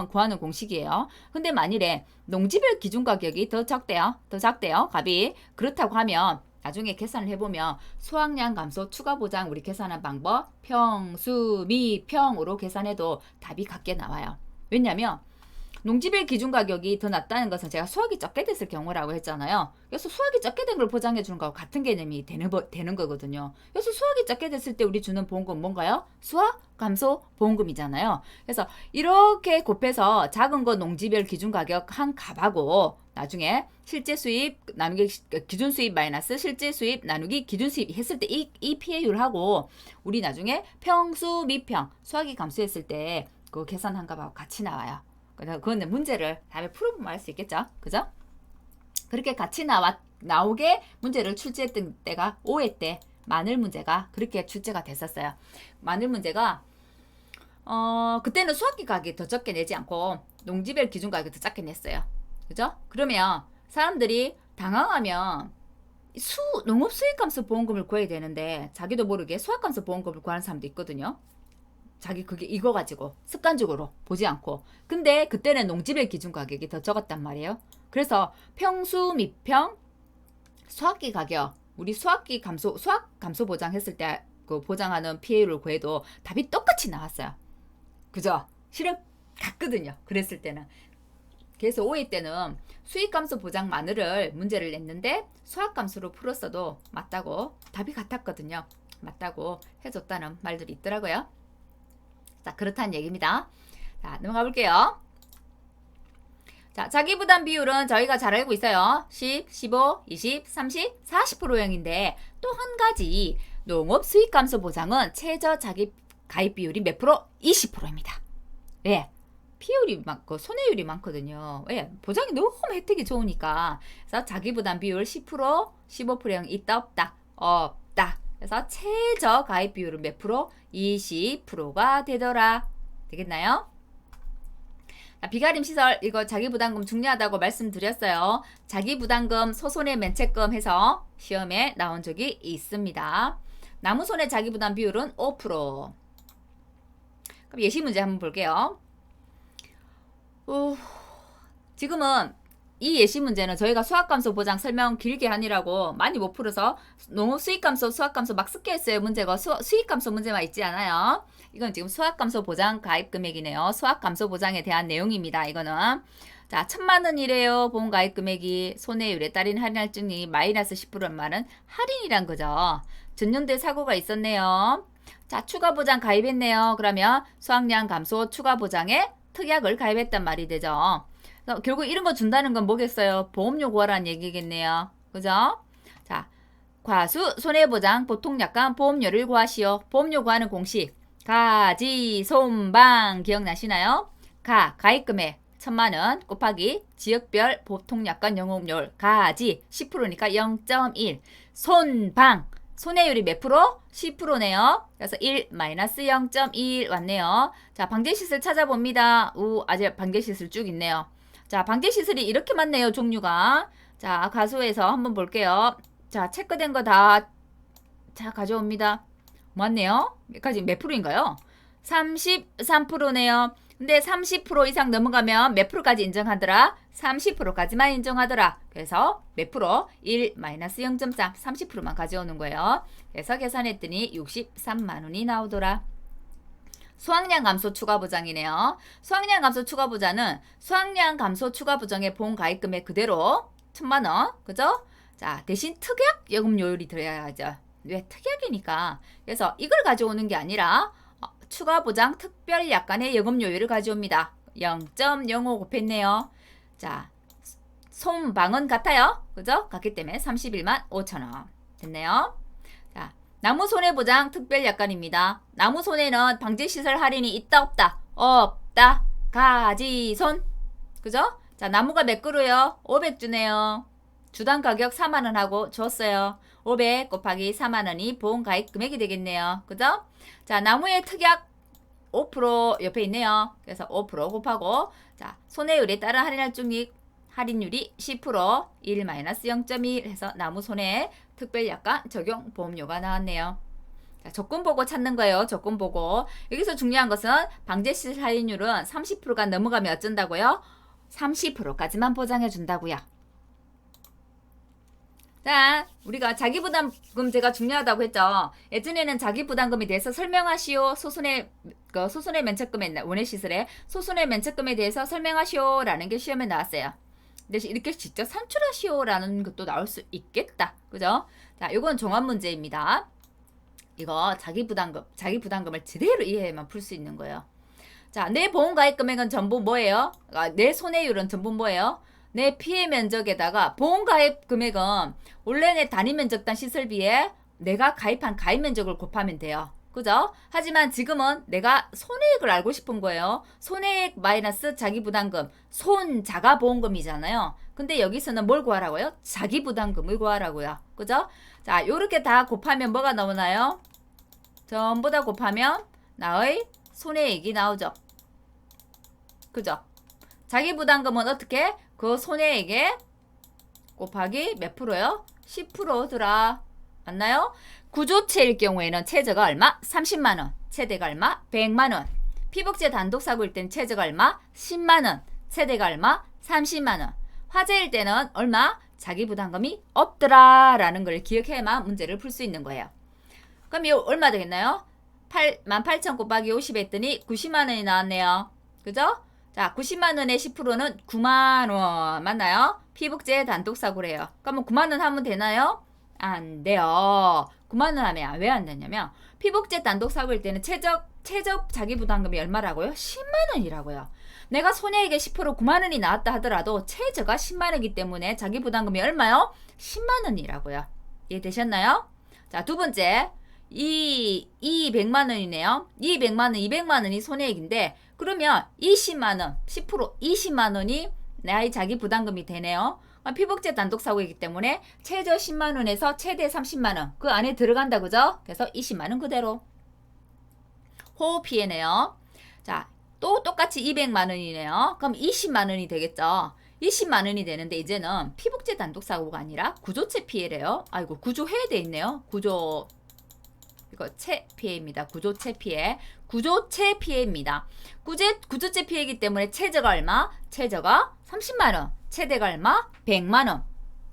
구하는 공식이에요. 근데 만일에 농지별 기준 가격이 더 작대요. 값이. 그렇다고 하면 나중에 계산을 해보면 수확량 감소 추가 보장 우리 계산한 방법 평, 수, 미, 평으로 계산해도 답이 같게 나와요. 왜냐면 농지별 기준 가격이 더 낮다는 것은 제가 수확이 적게 됐을 경우라고 했잖아요. 그래서 수확이 적게 된 걸 보장해 주는 거하고 같은 개념이 되는 거거든요. 그래서 수확이 적게 됐을 때 우리 주는 보험금 뭔가요? 수확 감소 보험금이잖아요. 그래서 이렇게 곱해서 작은 거 농지별 기준 가격 한 값하고 나중에 실제 수입 나누기 기준 수입 마이너스 실제 수입 나누기 기준 수입 했을 때 이 PA율하고 우리 나중에 평수 미평 수확이 감소했을 때 그 계산한 값하고 같이 나와요. 그거는 문제를 다음에 풀어보면 알 수 있겠죠? 그죠? 그렇게 같이 나오게 문제를 출제했던 때가 5회 때 마늘 문제가 그렇게 출제가 됐었어요. 마늘 문제가 그때는 수확기 가격이 더 적게 내지 않고 농지별 기준 가격이 더 작게 냈어요. 그죠? 그러면 사람들이 당황하면 농업 수익감소 보험금을 구해야 되는데 자기도 모르게 수확감소 보험금을 구하는 사람도 있거든요. 자기 그게 이거 가지고 습관적으로 보지 않고 근데 그때는 농지별 기준 가격이 더 적었단 말이에요. 그래서 평수 미평 수확기 가격 우리 수확 감소 보장했을 때 그 보장하는 피해율을 구해도 답이 똑같이 나왔어요. 그죠? 실은 같거든요. 그랬을 때는. 그래서 5회 때는 수익 감소 보장 마늘을 문제를 냈는데 수확 감소로 풀었어도 맞다고 답이 같았거든요. 맞다고 해줬다는 말들이 있더라고요. 자, 그렇다는 얘기입니다. 자, 넘어가 볼게요. 자, 자기부담 비율은 저희가 잘 알고 있어요. 10, 15, 20, 30, 40%형인데 또 한 가지 농업 수익 감소 보장은 최저 자기 가입 비율이 몇 프로? 20%입니다. 왜? 피율이 많고 손해율이 많거든요. 왜? 보장이 너무 혜택이 좋으니까. 그래서 자기부담 비율 10%, 15%형 있다 없다? 없다. 그래서 최저 가입 비율은 몇 프로? 20%가 되더라. 되겠나요? 비가림 시설 이거 자기부담금 중요하다고 말씀드렸어요. 자기부담금, 소손해 면책금 해서 시험에 나온 적이 있습니다. 나무손해 자기부담 비율은 5%. 그럼 예시 문제 한번 볼게요. 지금은 이 예시 문제는 저희가 수학감소 보장 설명 길게 하느라고 많이 못 풀어서 너무 수익감소, 수학감소 막 섞여 있어요. 문제가 수익감소 문제만 있지 않아요. 이건 지금 수학감소 보장 가입 금액이네요. 수학감소 보장에 대한 내용입니다. 이거는 자 1,000,000원이래요. 보험 가입 금액이 손해율에 따른 할인할 증이 마이너스 10%는 말은 할인이란 거죠. 전년도에 사고가 있었네요. 자 추가 보장 가입했네요. 그러면 수확량 감소 추가 보장에 특약을 가입했단 말이 되죠. 결국 이런 거 준다는 건 뭐겠어요? 보험료 구하라는 얘기겠네요. 그죠? 자, 과수 손해보장 보통 약관 보험료를 구하시오. 보험료 구하는 공식 가지 손방 기억나시나요? 가입금액 1,000,000원 곱하기 지역별 보통 약관 영업료율 가지 10%니까 0.1 손방 손해율이 몇 프로? 10%네요. 그래서 1 마이너스 0.1 왔네요. 자, 방제시설 찾아봅니다. 아직 방제시설 쭉 있네요. 자, 방제시설이 이렇게 많네요. 종류가. 자, 가수에서 한번 볼게요. 자, 체크된 거 다 가져옵니다. 맞네요. 여기까지 몇 프로인가요? 33%네요. 근데 30% 이상 넘어가면 몇 프로까지 인정하더라? 30%까지만 인정하더라. 그래서 몇 프로? 1 마이너스 0.3 30%만 가져오는 거예요. 그래서 계산했더니 63만 원이 나오더라. 수확량 감소 추가 보장이네요. 수확량 감소 추가 보장은 수확량 감소 추가 보장의 보험 가입 금액 그대로 1,000만 원. 그죠? 자, 대신 특약 요금료율이 들어야죠. 왜? 특약이니까. 그래서 이걸 가져오는 게 아니라 추가 보장 특별 약관의 요금료율을 가져옵니다. 0.05 곱했네요. 자, 손방은 같아요. 그죠? 같기 때문에 31만 5천 원. 됐네요. 자, 나무 손해보장 특별 약관입니다. 나무 손해는 방제시설 할인이 있다 없다? 없다. 가지손. 그죠? 자, 나무가 몇 그루요? 500 주네요. 주당 가격 4만 원 하고 줬어요. 500 곱하기 4만 원이 보험 가입 금액이 되겠네요. 그죠? 자, 나무의 특약 5% 옆에 있네요. 그래서 5% 곱하고 자, 손해율에 따른 할인할 중익 할인율이 10% 1-0.1 해서 나무 손해 특별 약관 적용 보험료가 나왔네요. 자, 조건 보고 찾는 거예요. 조건 보고. 여기서 중요한 것은 방제시설 할인율은 30%가 넘어가면 어쩐다고요? 30%까지만 보장해 준다고요. 자, 우리가 자기부담금제가 중요하다고 했죠. 예전에는 자기부담금에 대해서 설명하시오. 소손해 면책금에 원해시설에 소손해 면책금에 대해서 설명하시오 라는 게 시험에 나왔어요. 근데 이렇게 직접 산출하시오 라는 것도 나올 수 있겠다. 그죠? 자, 요건 종합 문제입니다. 이거 자기부담금을 제대로 이해해야만 풀 수 있는 거예요. 자, 내 보험가입 금액은 전부 뭐예요? 내 손해율은 전부 뭐예요? 내 피해 면적에다가 보험가입 금액은 원래 내 단위 면적당 시설비에 내가 가입한 가입 면적을 곱하면 돼요. 그죠? 하지만 지금은 내가 손해액을 알고 싶은 거예요. 손해액 마이너스 자기부담금, 손자가보험금이잖아요. 근데 여기서는 뭘 구하라고요? 자기부담금을 구하라고요. 그죠? 자, 요렇게 다 곱하면 뭐가 나오나요? 전부 다 곱하면 나의 손해액이 나오죠. 그죠? 자기부담금은 어떻게? 그 손해액에 곱하기 몇 프로요? 10%더라. 맞나요? 구조체일 경우에는 최저가 얼마? 30만원. 최대가 얼마? 100만원. 피복제 단독사고일 때는 최저가 얼마? 10만원. 최대가 얼마? 30만원. 화재일 때는 얼마? 자기부담금이 없더라 라는 걸 기억해야만 문제를 풀 수 있는 거예요. 그럼 이 얼마 되겠나요? 18,000 곱하기 50 했더니 90만원이 나왔네요. 그죠? 자, 90만원의 10%는 9만원. 맞나요? 피복제 단독사고래요. 그러면 9만원 하면 되나요? 안 돼요. 9만원 하면 왜 안 되냐면 피복제 단독사고일 때는 최적 자기부담금이 얼마라고요? 10만원이라고요. 내가 손해액의 10% 9만원이 나왔다 하더라도 최저가 10만원이기 때문에 자기부담금이 얼마요? 10만원이라고요. 이해되셨나요? 자, 두 번째. 200만원이네요. 200만원이 손해액인데 그러면 20만원, 10% 20만원이 나의 자기부담금이 되네요. 피복제 단독사고이기 때문에 최저 10만원에서 최대 30만원 그 안에 들어간다. 그죠? 그래서 20만원 그대로. 호흡 피해네요. 자, 또 똑같이 200만 원이네요. 그럼 20만 원이 되겠죠. 20만 원이 되는데 이제는 피복제 단독사고가 아니라 구조체 피해래요. 아이고 구조해야 돼 있네요. 이거 체 피해입니다. 구조체 피해. 구조체 피해입니다. 구조체 피해이기 때문에 최저가 얼마? 최저가 30만 원. 최대가 얼마? 100만 원.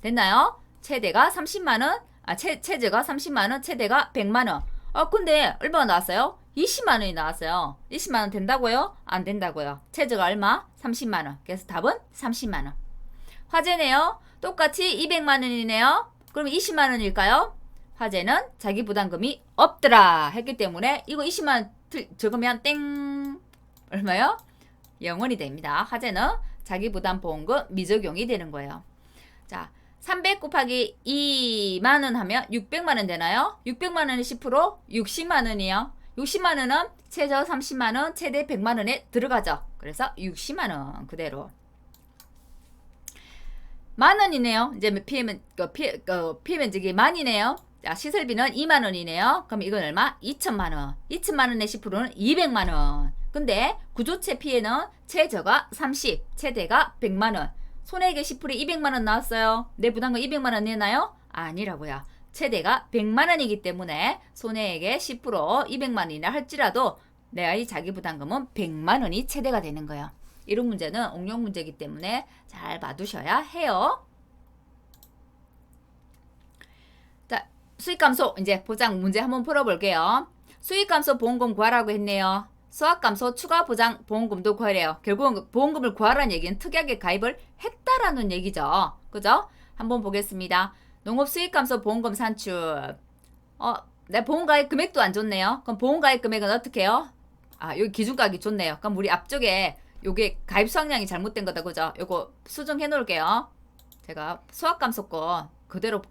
됐나요? 최대가 30만 원. 최저가 30만 원. 최대가 100만 원. 근데 얼마가 나왔어요? 20만 원이 나왔어요. 20만 원 된다고요? 안 된다고요. 최저가 얼마? 30만 원. 그래서 답은 30만 원. 화재네요. 똑같이 200만 원이네요. 그럼 20만 원일까요? 화재는 자기 부담금이 없더라 했기 때문에 이거 20만 원 적으면 땡 얼마요? 0원이 됩니다. 화재는 자기 부담 보험금 미적용이 되는 거예요. 자, 300 곱하기 2만 원 하면 600만 원 되나요? 600만 원의 10% 60만 원이요. 60만 원은 최저 30만 원, 최대 100만 원에 들어가죠. 그래서 60만 원 그대로. 만 원이네요. 이제 피해 면적이 만이네요. 자, 시설비는 2만 원이네요. 그럼 이건 얼마? 2천만 원. 2천만 원의 10%는 200만 원. 근데 구조체 피해는 최저가 30, 최대가 100만 원. 손해액의 10%에 200만 원 나왔어요. 내 부담금 200만 원 내나요? 아니라고요. 최대가 100만 원이기 때문에 손해액의 10% 200만 원이나 할지라도 내 자기 부담금은 100만 원이 최대가 되는 거예요. 이런 문제는 응용 문제이기 때문에 잘 봐두셔야 해요. 자, 수익감소 이제 보장 문제 한번 풀어볼게요. 수익감소 보험금 구하라고 했네요. 수학감소 추가 보장 보험금도 구하래요. 결국은 보험금을 구하라는 얘기는 특약에 가입을 했다라는 얘기죠. 그죠? 한번 보겠습니다. 농업 수익감소 보험금 산출. 내 보험가입 금액도 안 좋네요. 그럼 보험가입 금액은 어떻게 해요? 여기 기준가격이 좋네요. 그럼 우리 앞쪽에 요게 가입 수확량이 잘못된 거다. 그죠? 요거 수정해 놓을게요. 제가 수학감소 거 그대로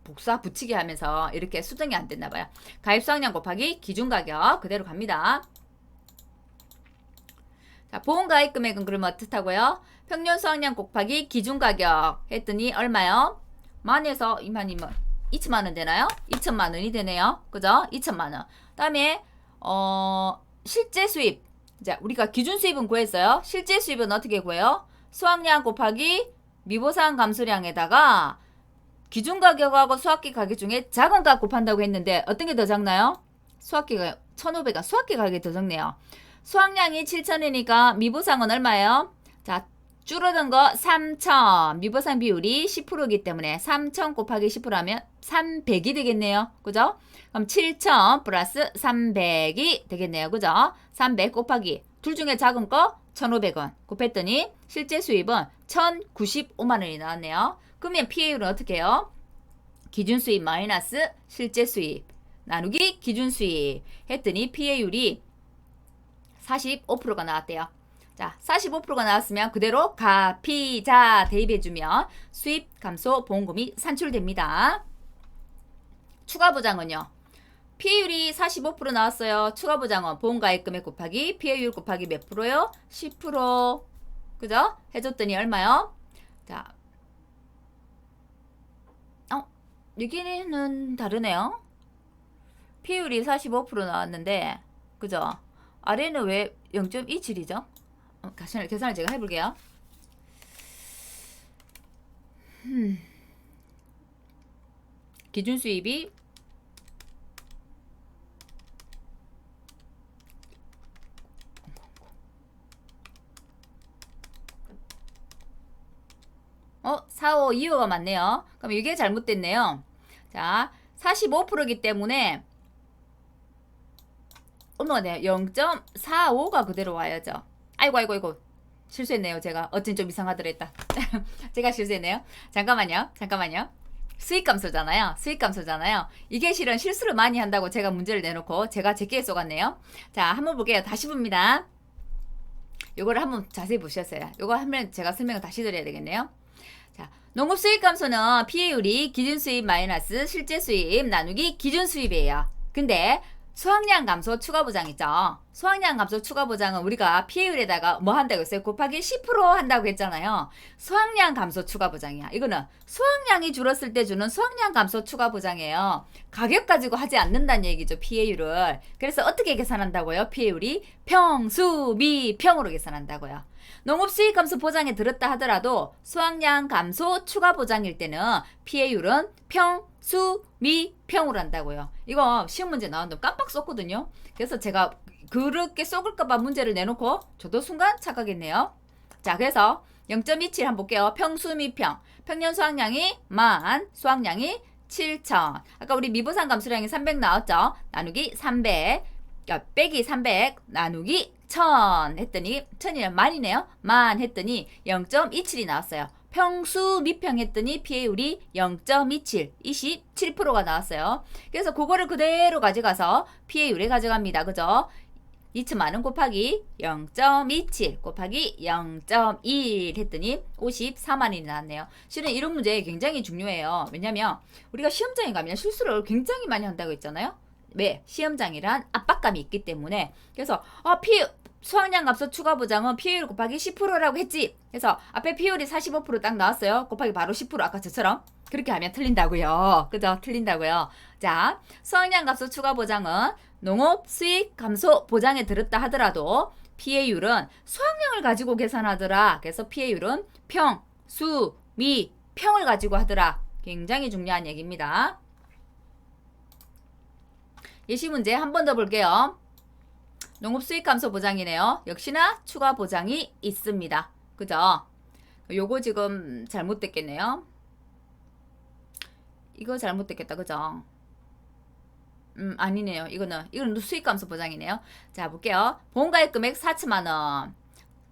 복사 붙이게 하면서 이렇게 수정이 안 됐나 봐요. 가입 수확량 곱하기 기준가격 그대로 갑니다. 자, 보험가입 금액은 그러면 어떻다고요? 평균 수확량 곱하기 기준가격 했더니 얼마요? 만에서 2만이면 2천만 원 되나요? 2천만 원이 되네요. 그죠? 2천만 원. 다음에 실제 수입. 자, 우리가 기준 수입은 구했어요. 실제 수입은 어떻게 구해요? 수확량 곱하기 미보상 감소량에다가 기준 가격하고 수확기 가격 중에 작은 값 곱한다고 했는데 어떤 게 더 작나요? 수확기가 1,500원. 수확기 가격이 더 적네요. 수확량이 7,000이니까 미보상은 얼마예요? 자, 줄어든 거 3,000. 미보상 비율이 10%이기 때문에 3,000 곱하기 10% 하면 300이 되겠네요. 그죠? 그럼 7,000 플러스 300이 되겠네요. 그죠? 300 곱하기 둘 중에 작은 거 1,500원 곱했더니 실제 수입은 1,095만 원이 나왔네요. 그러면 피해율은 어떻게 해요? 기준 수입 마이너스 실제 수입 나누기 기준 수입 했더니 피해율이 45%가 나왔대요. 자, 45%가 나왔으면 그대로 가피자 대입해주면 수입 감소 보험금이 산출됩니다. 추가 보장은요. 피해율이 45% 나왔어요. 추가 보장은 보험가입 금액 곱하기 피해율 곱하기 몇 프로요? 10%. 그죠? 해줬더니 얼마요? 자, 여기는 다르네요. 피해율이 45% 나왔는데, 그죠? 아래는 왜 0.27이죠? 계산을 제가 해볼게요. 기준 수입이 어, 4, 5, 2호가 맞네요. 그럼 이게 잘못됐네요. 자, 45%이기 때문에 어머네 0.45가 그대로 와야죠. 아이고 실수했네요. 제가 어쩐 좀 이상하더라 했다. 제가 실수했네요. 잠깐만요. 수익감소잖아요. 이게 실은 실수를 많이 한다고 제가 문제를 내놓고 제가 제게 쏘갔네요. 자, 한번 볼게요. 다시 봅니다. 요거를 한번 자세히 보셨어요. 요거 하면 제가 설명을 다시 드려야 되겠네요. 자, 농업 수익 감소는 피해율이 기준 수입 마이너스 실제 수입 나누기 기준 수입이에요. 근데 수확량 감소 추가 보장 있죠. 수확량 감소 추가 보장은 우리가 피해율에다가 뭐 한다고 했어요? 곱하기 10% 한다고 했잖아요. 수확량 감소 추가 보장이야. 이거는 수확량이 줄었을 때 주는 수확량 감소 추가 보장이에요. 가격 가지고 하지 않는다는 얘기죠. 피해율을. 그래서 어떻게 계산한다고요? 피해율이 평, 수, 미, 평으로 계산한다고요. 농업 수익 감소 보장에 들었다 하더라도 수확량 감소 추가 보장일 때는 피해율은 평, 수, 미, 평으로 한다고요. 이거 시험 문제 나왔는데 깜빡 썼거든요. 그래서 제가 그렇게 쏘을까봐 문제를 내놓고 저도 순간 착각했네요. 자, 그래서 0.27 한번 볼게요. 평수 미평. 평년 수확량이 10,000, 수확량이 7,000. 아까 우리 미부상 감수량이 300 나왔죠? 나누기 300. 빼기 300 나누기 1000 했더니 1000이면 만이네요. 만 했더니 0.27이 나왔어요. 평수 미평 했더니 피해율이 0.27, 27%가 나왔어요. 그래서 그거를 그대로 가져가서 피해율에 가져갑니다. 그죠? 2천만원 곱하기 0.27 곱하기 0.1 했더니 54만원이 나왔네요. 실은 이런 문제 굉장히 중요해요. 왜냐면 우리가 시험장에 가면 실수를 굉장히 많이 한다고 했잖아요. 왜? 시험장이란 압박감이 있기 때문에. 그래서 수확량 감소 추가 보장은 피해율 곱하기 10%라고 했지. 그래서 앞에 피해율이 45% 딱 나왔어요. 곱하기 바로 10% 아까 저처럼. 그렇게 하면 틀린다고요. 그죠? 틀린다고요. 자, 수확량 감소 추가 보장은 농업 수익 감소 보장에 들었다 하더라도 피해율은 수확량을 가지고 계산하더라. 그래서 피해율은 평, 수, 미, 평을 가지고 하더라. 굉장히 중요한 얘기입니다. 예시 문제 한 번 더 볼게요. 농업 수익 감소 보장이네요. 역시나 추가 보장이 있습니다. 그죠? 요거 지금 잘못됐겠네요. 이거 잘못됐겠다. 그죠? 아니네요. 이거는 수익 감소 보장이네요. 자, 볼게요. 보험가입 금액 4천만원.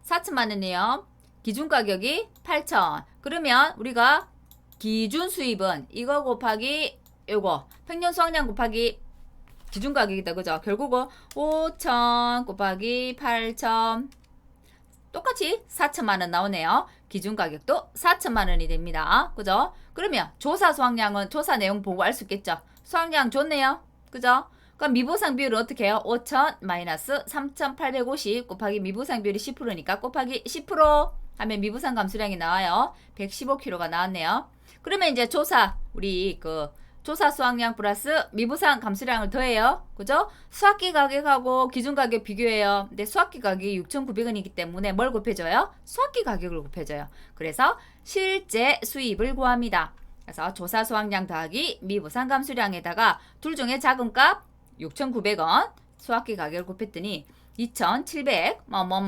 4천만원이에요. 기준 가격이 8천. 그러면 우리가 기준 수입은 이거 곱하기 요거 평년 수확량 곱하기 기준 가격이다. 그죠? 결국은 5천 곱하기 8천 똑같이 4천만원 나오네요. 기준 가격도 4천만원이 됩니다. 그죠? 그러면 조사 수확량은 조사 내용 보고 알 수 있겠죠? 수확량 좋네요. 그죠? 그럼 미보상 비율은 어떻게 해요? 5천 마이너스 3,850 곱하기 미보상 비율이 10%니까 곱하기 10% 하면 미보상 감수량이 나와요. 115kg가 나왔네요. 그러면 이제 우리 조사 수확량 플러스 미부상 감수량을 더해요. 그죠? 수확기 가격하고 기준 가격 비교해요. 근데 수확기 가격이 6,900원이기 때문에 뭘 곱해줘요? 수확기 가격을 곱해줘요. 그래서 실제 수입을 구합니다. 그래서 조사 수확량 더하기 미부상 감수량에다가 둘 중에 작은 값 6,900원 수확기 가격을 곱했더니 2,700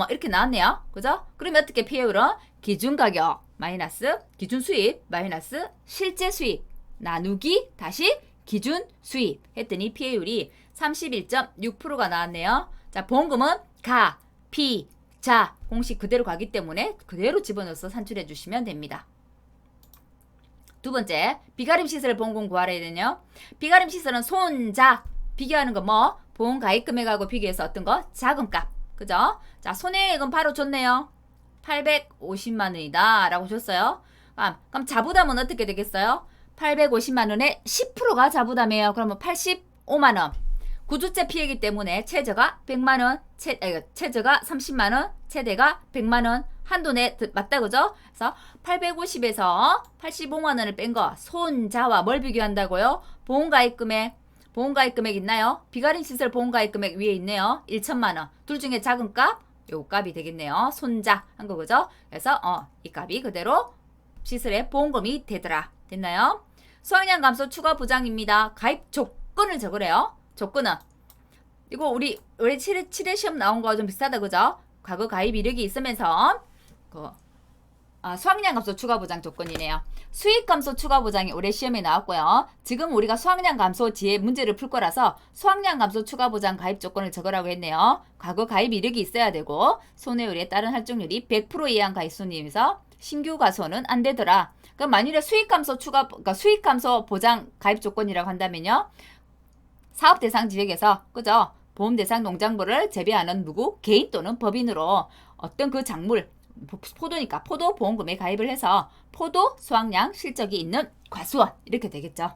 이렇게 나왔네요. 그죠? 그러면 어떻게 피해율은 기준 가격 마이너스 기준 수입 마이너스 실제 수입 나누기 다시 기준 수입 했더니 피해율이 31.6%가 나왔네요. 자, 보험금은 가, 피, 자 공식 그대로 가기 때문에 그대로 집어넣어서 산출해 주시면 됩니다. 두 번째, 비가림 시설 보험금 구하래야 되네요. 비가림 시설은 손자 비교하는 거 뭐? 보험 가입 금액하고 비교해서 어떤 거? 작은 값. 그죠? 자, 손해액은 바로 줬네요. 850만 원이다 라고 줬어요. 그럼 자부담은 어떻게 되겠어요? 850만 원에 10%가 자부담이에요. 그러면 85만 원. 구주째 피해이기 때문에 최저가 100만 원, 최저가 30만 원, 최대가 100만 원. 한도 내 맞다 그죠? 그래서 850에서 85만 원을 뺀 거 손자와 뭘 비교한다고요? 보험가입 금액 있나요? 비가림 시설 보험가입 금액 위에 있네요. 1천만 원. 둘 중에 작은 값, 요 값이 되겠네요. 손자 한 거 그죠? 그래서 이 값이 그대로 시설의 보험금이 되더라. 됐나요? 수확량 감소 추가 보장입니다. 가입 조건을 적으래요. 조건은 이거 우리 7회 시험 나온 거와 좀 비슷하다 그죠? 과거 가입 이력이 있으면서 수확량 감소 추가 보장 조건이네요. 수익 감소 추가 보장이 올해 시험에 나왔고요. 지금 우리가 수확량 감소 지에 문제를 풀 거라서 수확량 감소 추가 보장 가입 조건을 적으라고 했네요. 과거 가입 이력이 있어야 되고 손해율에 따른 할증률이 100% 이하인 가입 순위에서 신규 가소는 안 되더라. 그럼 만일에 수익 감소 보장 가입 조건이라고 한다면요. 사업 대상 지역에서 그죠? 보험 대상 농작물을 재배하는 누구? 개인 또는 법인으로 어떤 그 작물 포도니까 포도 보험금에 가입을 해서 포도 수확량 실적이 있는 과수원 이렇게 되겠죠.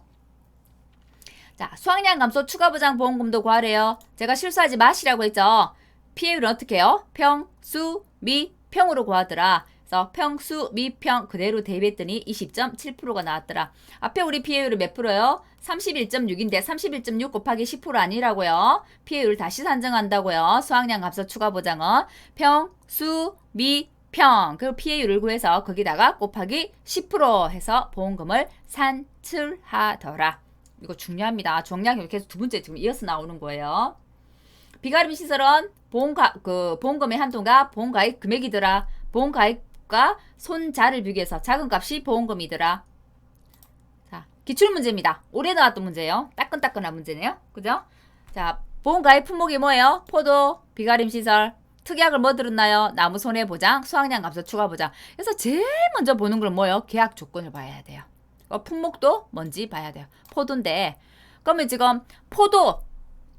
자, 수확량 감소 추가 보장 보험금도 구하래요. 제가 실수하지 마시라고 했죠. 피해율은 어떻게 해요? 평, 수, 미, 평으로 구하더라. 그래서 평, 수, 미, 평 그대로 대입했더니 20.7%가 나왔더라. 앞에 우리 피해율은 몇 프로요? 31.6인데 31.6 곱하기 10% 아니라고요. 피해율 다시 산정한다고요. 수확량 감소 추가 보장은 평, 수, 미, 평 그리고 피해율을 구해서 거기다가 곱하기 10% 해서 보험금을 산출하더라. 이거 중요합니다. 정량이 계속 두 번째 지금 이어서 나오는 거예요. 비가림 시설은 보험금의 한도가 보험가입 금액이더라. 보험가입과 손자를 비교해서 작은 값이 보험금이더라. 자, 기출문제입니다. 올해 나왔던 문제예요. 따끈따끈한 문제네요. 그죠? 자, 보험가입 품목이 뭐예요? 포도, 비가림 시설, 특약을 뭐 들었나요? 나무 손해보장, 수확량 감소 추가 보장. 그래서 제일 먼저 보는 건 뭐예요? 계약 조건을 봐야 돼요. 품목도 뭔지 봐야 돼요. 포도인데 그러면 지금 포도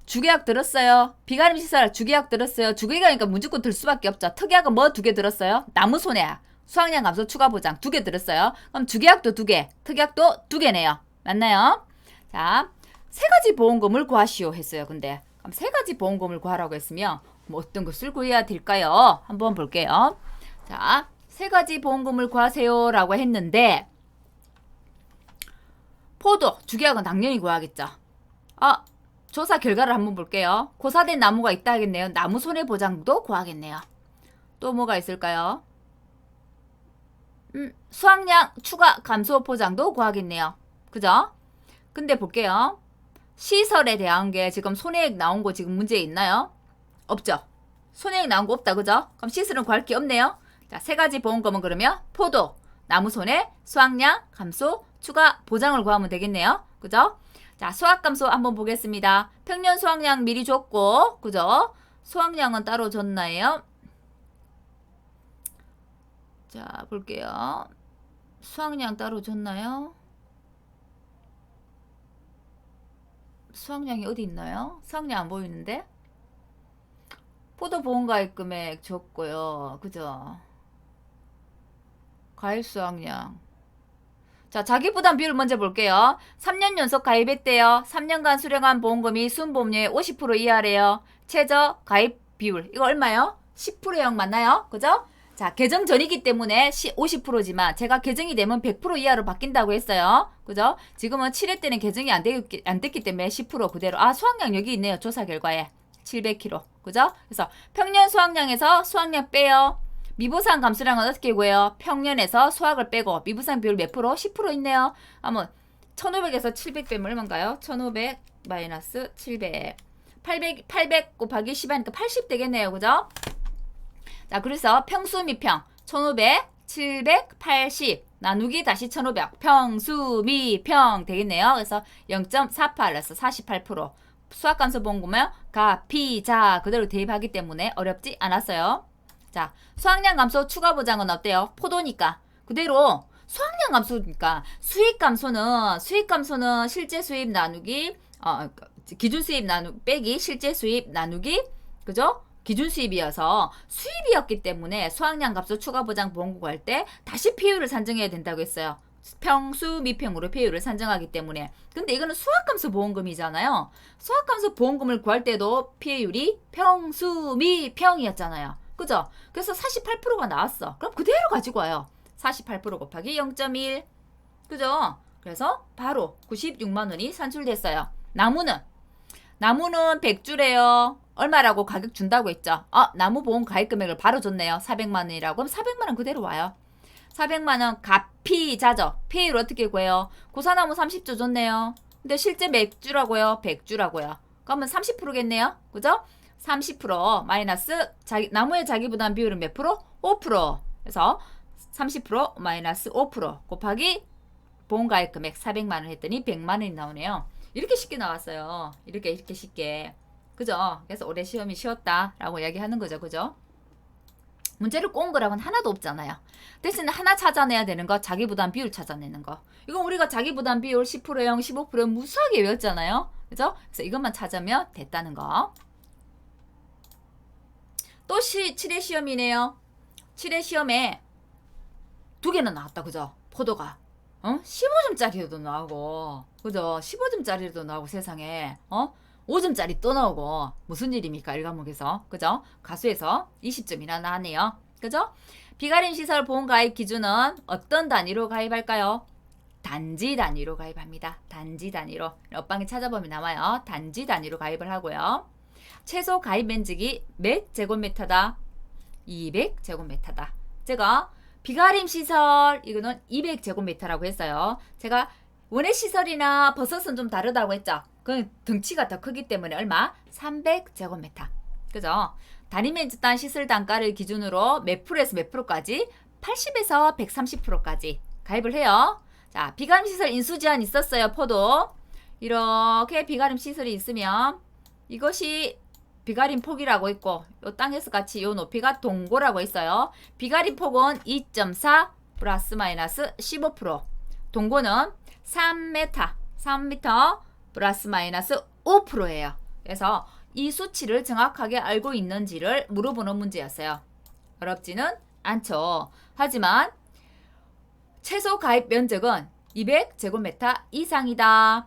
주계약 들었어요. 비가림 시설 주계약 들었어요. 주계약이니까 무조건 들 수밖에 없죠. 특약은 뭐 두 개 들었어요? 나무 손해야. 수확량 감소 추가 보장 두 개 들었어요. 그럼 주계약도 두 개, 특약도 두 개네요. 맞나요? 자, 세 가지 보험금을 구하시오 했어요. 근데 그럼 세 가지 보험금을 구하라고 했으면 뭐 어떤 것을 구해야 될까요? 한번 볼게요. 자, 세 가지 보험금을 구하세요라고 했는데 포도, 주계약은 당연히 구하겠죠. 조사 결과를 한번 볼게요. 고사된 나무가 있다 하겠네요. 나무 손해보장도 구하겠네요. 또 뭐가 있을까요? 수확량 추가 감소 보장도 구하겠네요. 그죠? 근데 볼게요. 시설에 대한 게 지금 손해액 나온 거 지금 문제에 있나요? 없죠. 손해액 나온 거 없다. 그죠? 그럼 시설은 구할 게 없네요. 자, 세 가지 보험금은 그러면 포도, 나무 손해, 수확량 감소, 추가 보장을 구하면 되겠네요. 그죠? 자, 수확 감소 한번 보겠습니다. 평년 수확량 미리 줬고, 그죠? 수확량은 따로 줬나요? 자, 볼게요. 수확량 따로 줬나요? 수확량이 어디 있나요? 수확량 안 보이는데? 포도 보험가입 금액 줬고요. 그죠? 가입 수확량. 자, 자기부담 비율 먼저 볼게요. 3년 연속 가입했대요. 3년간 수령한 보험금이 순보험료의 50% 이하래요. 최저 가입 비율. 이거 얼마요? 10%형 맞나요? 그죠? 자, 개정 전이기 때문에 50%지만 제가 개정이 되면 100% 이하로 바뀐다고 했어요. 그죠? 지금은 7회 때는 개정이 안 됐기 때문에 10% 그대로. 수확량 여기 있네요. 조사 결과에. 700kg. 그죠? 그래서 평년 수확량에서 수확량 빼요. 미부상 감소량은 어떻게 구해요? 평년에서 수확을 빼고 미부상 비율 몇 프로? 10% 있네요. 한번 1500에서 700 빼면 얼마인가요? 1500 마이너스 700 800 곱하기 10 하니까 80 되겠네요. 그죠? 자, 그래서 평수 미평 1500 780 나누기 다시 1500 평수 미평 되겠네요. 그래서 0.48에서 48% 수확감소 보험금은 가, 피, 자 그대로 대입하기 때문에 어렵지 않았어요. 자, 수확량 감소 추가 보장은 어때요? 포도니까 그대로 수확량 감소니까 수익 감소는 실제 수입 나누기 기준 수입 빼기 실제 수입 나누기 그죠? 기준 수입이어서 수입이었기 때문에 수확량 감소 추가 보장 보험금 구할 때 다시 피해율을 산정해야 된다고 했어요. 평수 미평으로 피해율을 산정하기 때문에. 근데 이거는 수확감소 보험금이잖아요. 수확감소 보험금을 구할 때도 피해율이 평수 미평이었잖아요. 그죠? 그래서 48%가 나왔어. 그럼 그대로 가지고 와요. 48% 곱하기 0.1. 그죠? 그래서 바로 96만 원이 산출됐어요. 나무는 100주래요. 얼마라고 가격 준다고 했죠? 나무 보험 가입 금액을 바로 줬네요. 400만 원이라고. 그럼 400만 원 그대로 와요. 400만 원 가피자죠. 피해율 어떻게 구해요? 고사나무 30조 줬네요. 근데 실제 몇 주라고요? 100주라고요. 그러면 30%겠네요. 그죠? 30% 마이너스 나무의 자기부담 비율은 몇 프로? 5%. 그래서 30% 마이너스 5% 곱하기 보험가입 금액 400만 원 했더니 100만 원이 나오네요. 이렇게 쉽게 나왔어요. 이렇게 쉽게. 그죠? 그래서 올해 시험이 쉬웠다라고 이야기하는 거죠. 그죠? 문제를 꼬은 거랑은 하나도 없잖아요. 대신에 하나 찾아내야 되는 거 자기부담 비율 찾아내는 거. 이건 우리가 자기부담 비율 10%형 15% 무수하게 외웠잖아요. 그죠? 그래서 이것만 찾으면 됐다는 거. 또 7회 시험이네요. 7회 시험에 두 개는 나왔다. 그죠? 포도가. 15점짜리도 나오고, 그죠? 15점짜리도 나오고, 세상에, 5점짜리 또 나오고, 무슨 일입니까? 1과목에서. 그죠? 가수에서 20점이나 나왔네요. 그죠? 비가림 시설 보험 가입 기준은 어떤 단위로 가입할까요? 단지 단위로 가입합니다. 단지 단위로. 옆방에 찾아보면 나와요. 단지 단위로 가입을 하고요. 최소 가입 면적이 몇 제곱미터다? 200제곱미터다. 제가 비가림 시설 이거는 200제곱미터라고 했어요. 제가 원예 시설이나 버섯은 좀 다르다고 했죠. 그건 덩치가 더 크기 때문에 얼마? 300제곱미터. 그죠? 단위 면적당 시설 단가를 기준으로 몇 프로에서 몇 프로까지? 80에서 130%까지 가입을 해요. 자, 비가림 시설 인수 제한 있었어요. 포도. 이렇게 비가림 시설이 있으면 이것이 비가림 폭이라고 있고 요 땅에서 같이 요 높이가 동고라고 있어요. 비가림 폭은 2.4 플러스 마이너스 15%. 동고는 3m 플러스 마이너스 5%예요. 그래서 이 수치를 정확하게 알고 있는지를 물어보는 문제였어요. 어렵지는 않죠. 하지만 최소 가입 면적은 200제곱미터 이상이다.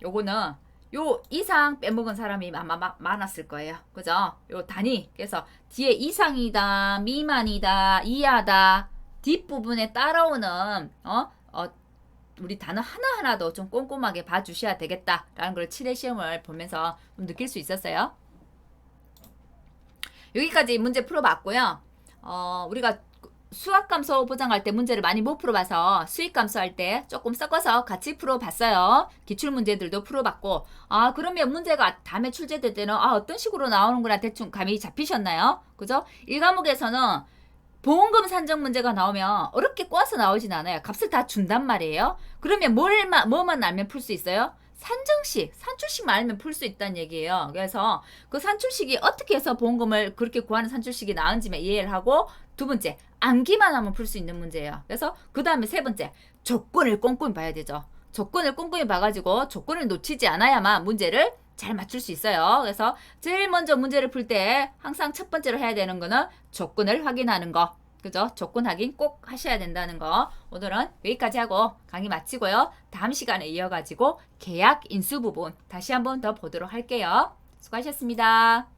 요거는 요 이상 빼먹은 사람이 아마 많았을 거예요. 그죠? 요 단위. 그래서 뒤에 이상이다, 미만이다, 이하다 뒷부분에 따라오는 우리 단어 하나하나도 좀 꼼꼼하게 봐주셔야 되겠다라는 걸 7회 시험을 보면서 좀 느낄 수 있었어요. 여기까지 문제 풀어봤고요. 우리가 수학감소 보장할 때 문제를 많이 못 풀어봐서 수익감소 할 때 조금 섞어서 같이 풀어봤어요. 기출문제들도 풀어봤고 그러면 문제가 다음에 출제될 때는 어떤 식으로 나오는구나 대충 감이 잡히셨나요? 그죠? 1과목에서는 보험금 산정 문제가 나오면 어렵게 꼬아서 나오진 않아요. 값을 다 준단 말이에요. 그러면 뭐만 알면 풀 수 있어요? 산정식, 산출식만 알면 풀 수 있다는 얘기예요. 그래서 그 산출식이 어떻게 해서 보험금을 그렇게 구하는 산출식이 나은지만 이해를 하고 두 번째, 암기만 하면 풀 수 있는 문제예요. 그래서 그 다음에 세 번째, 조건을 꼼꼼히 봐야 되죠. 조건을 꼼꼼히 봐가지고 조건을 놓치지 않아야만 문제를 잘 맞출 수 있어요. 그래서 제일 먼저 문제를 풀 때 항상 첫 번째로 해야 되는 거는 조건을 확인하는 거. 그죠? 조건 확인 꼭 하셔야 된다는 거. 오늘은 여기까지 하고 강의 마치고요. 다음 시간에 이어가지고 계약 인수 부분 다시 한번 더 보도록 할게요. 수고하셨습니다.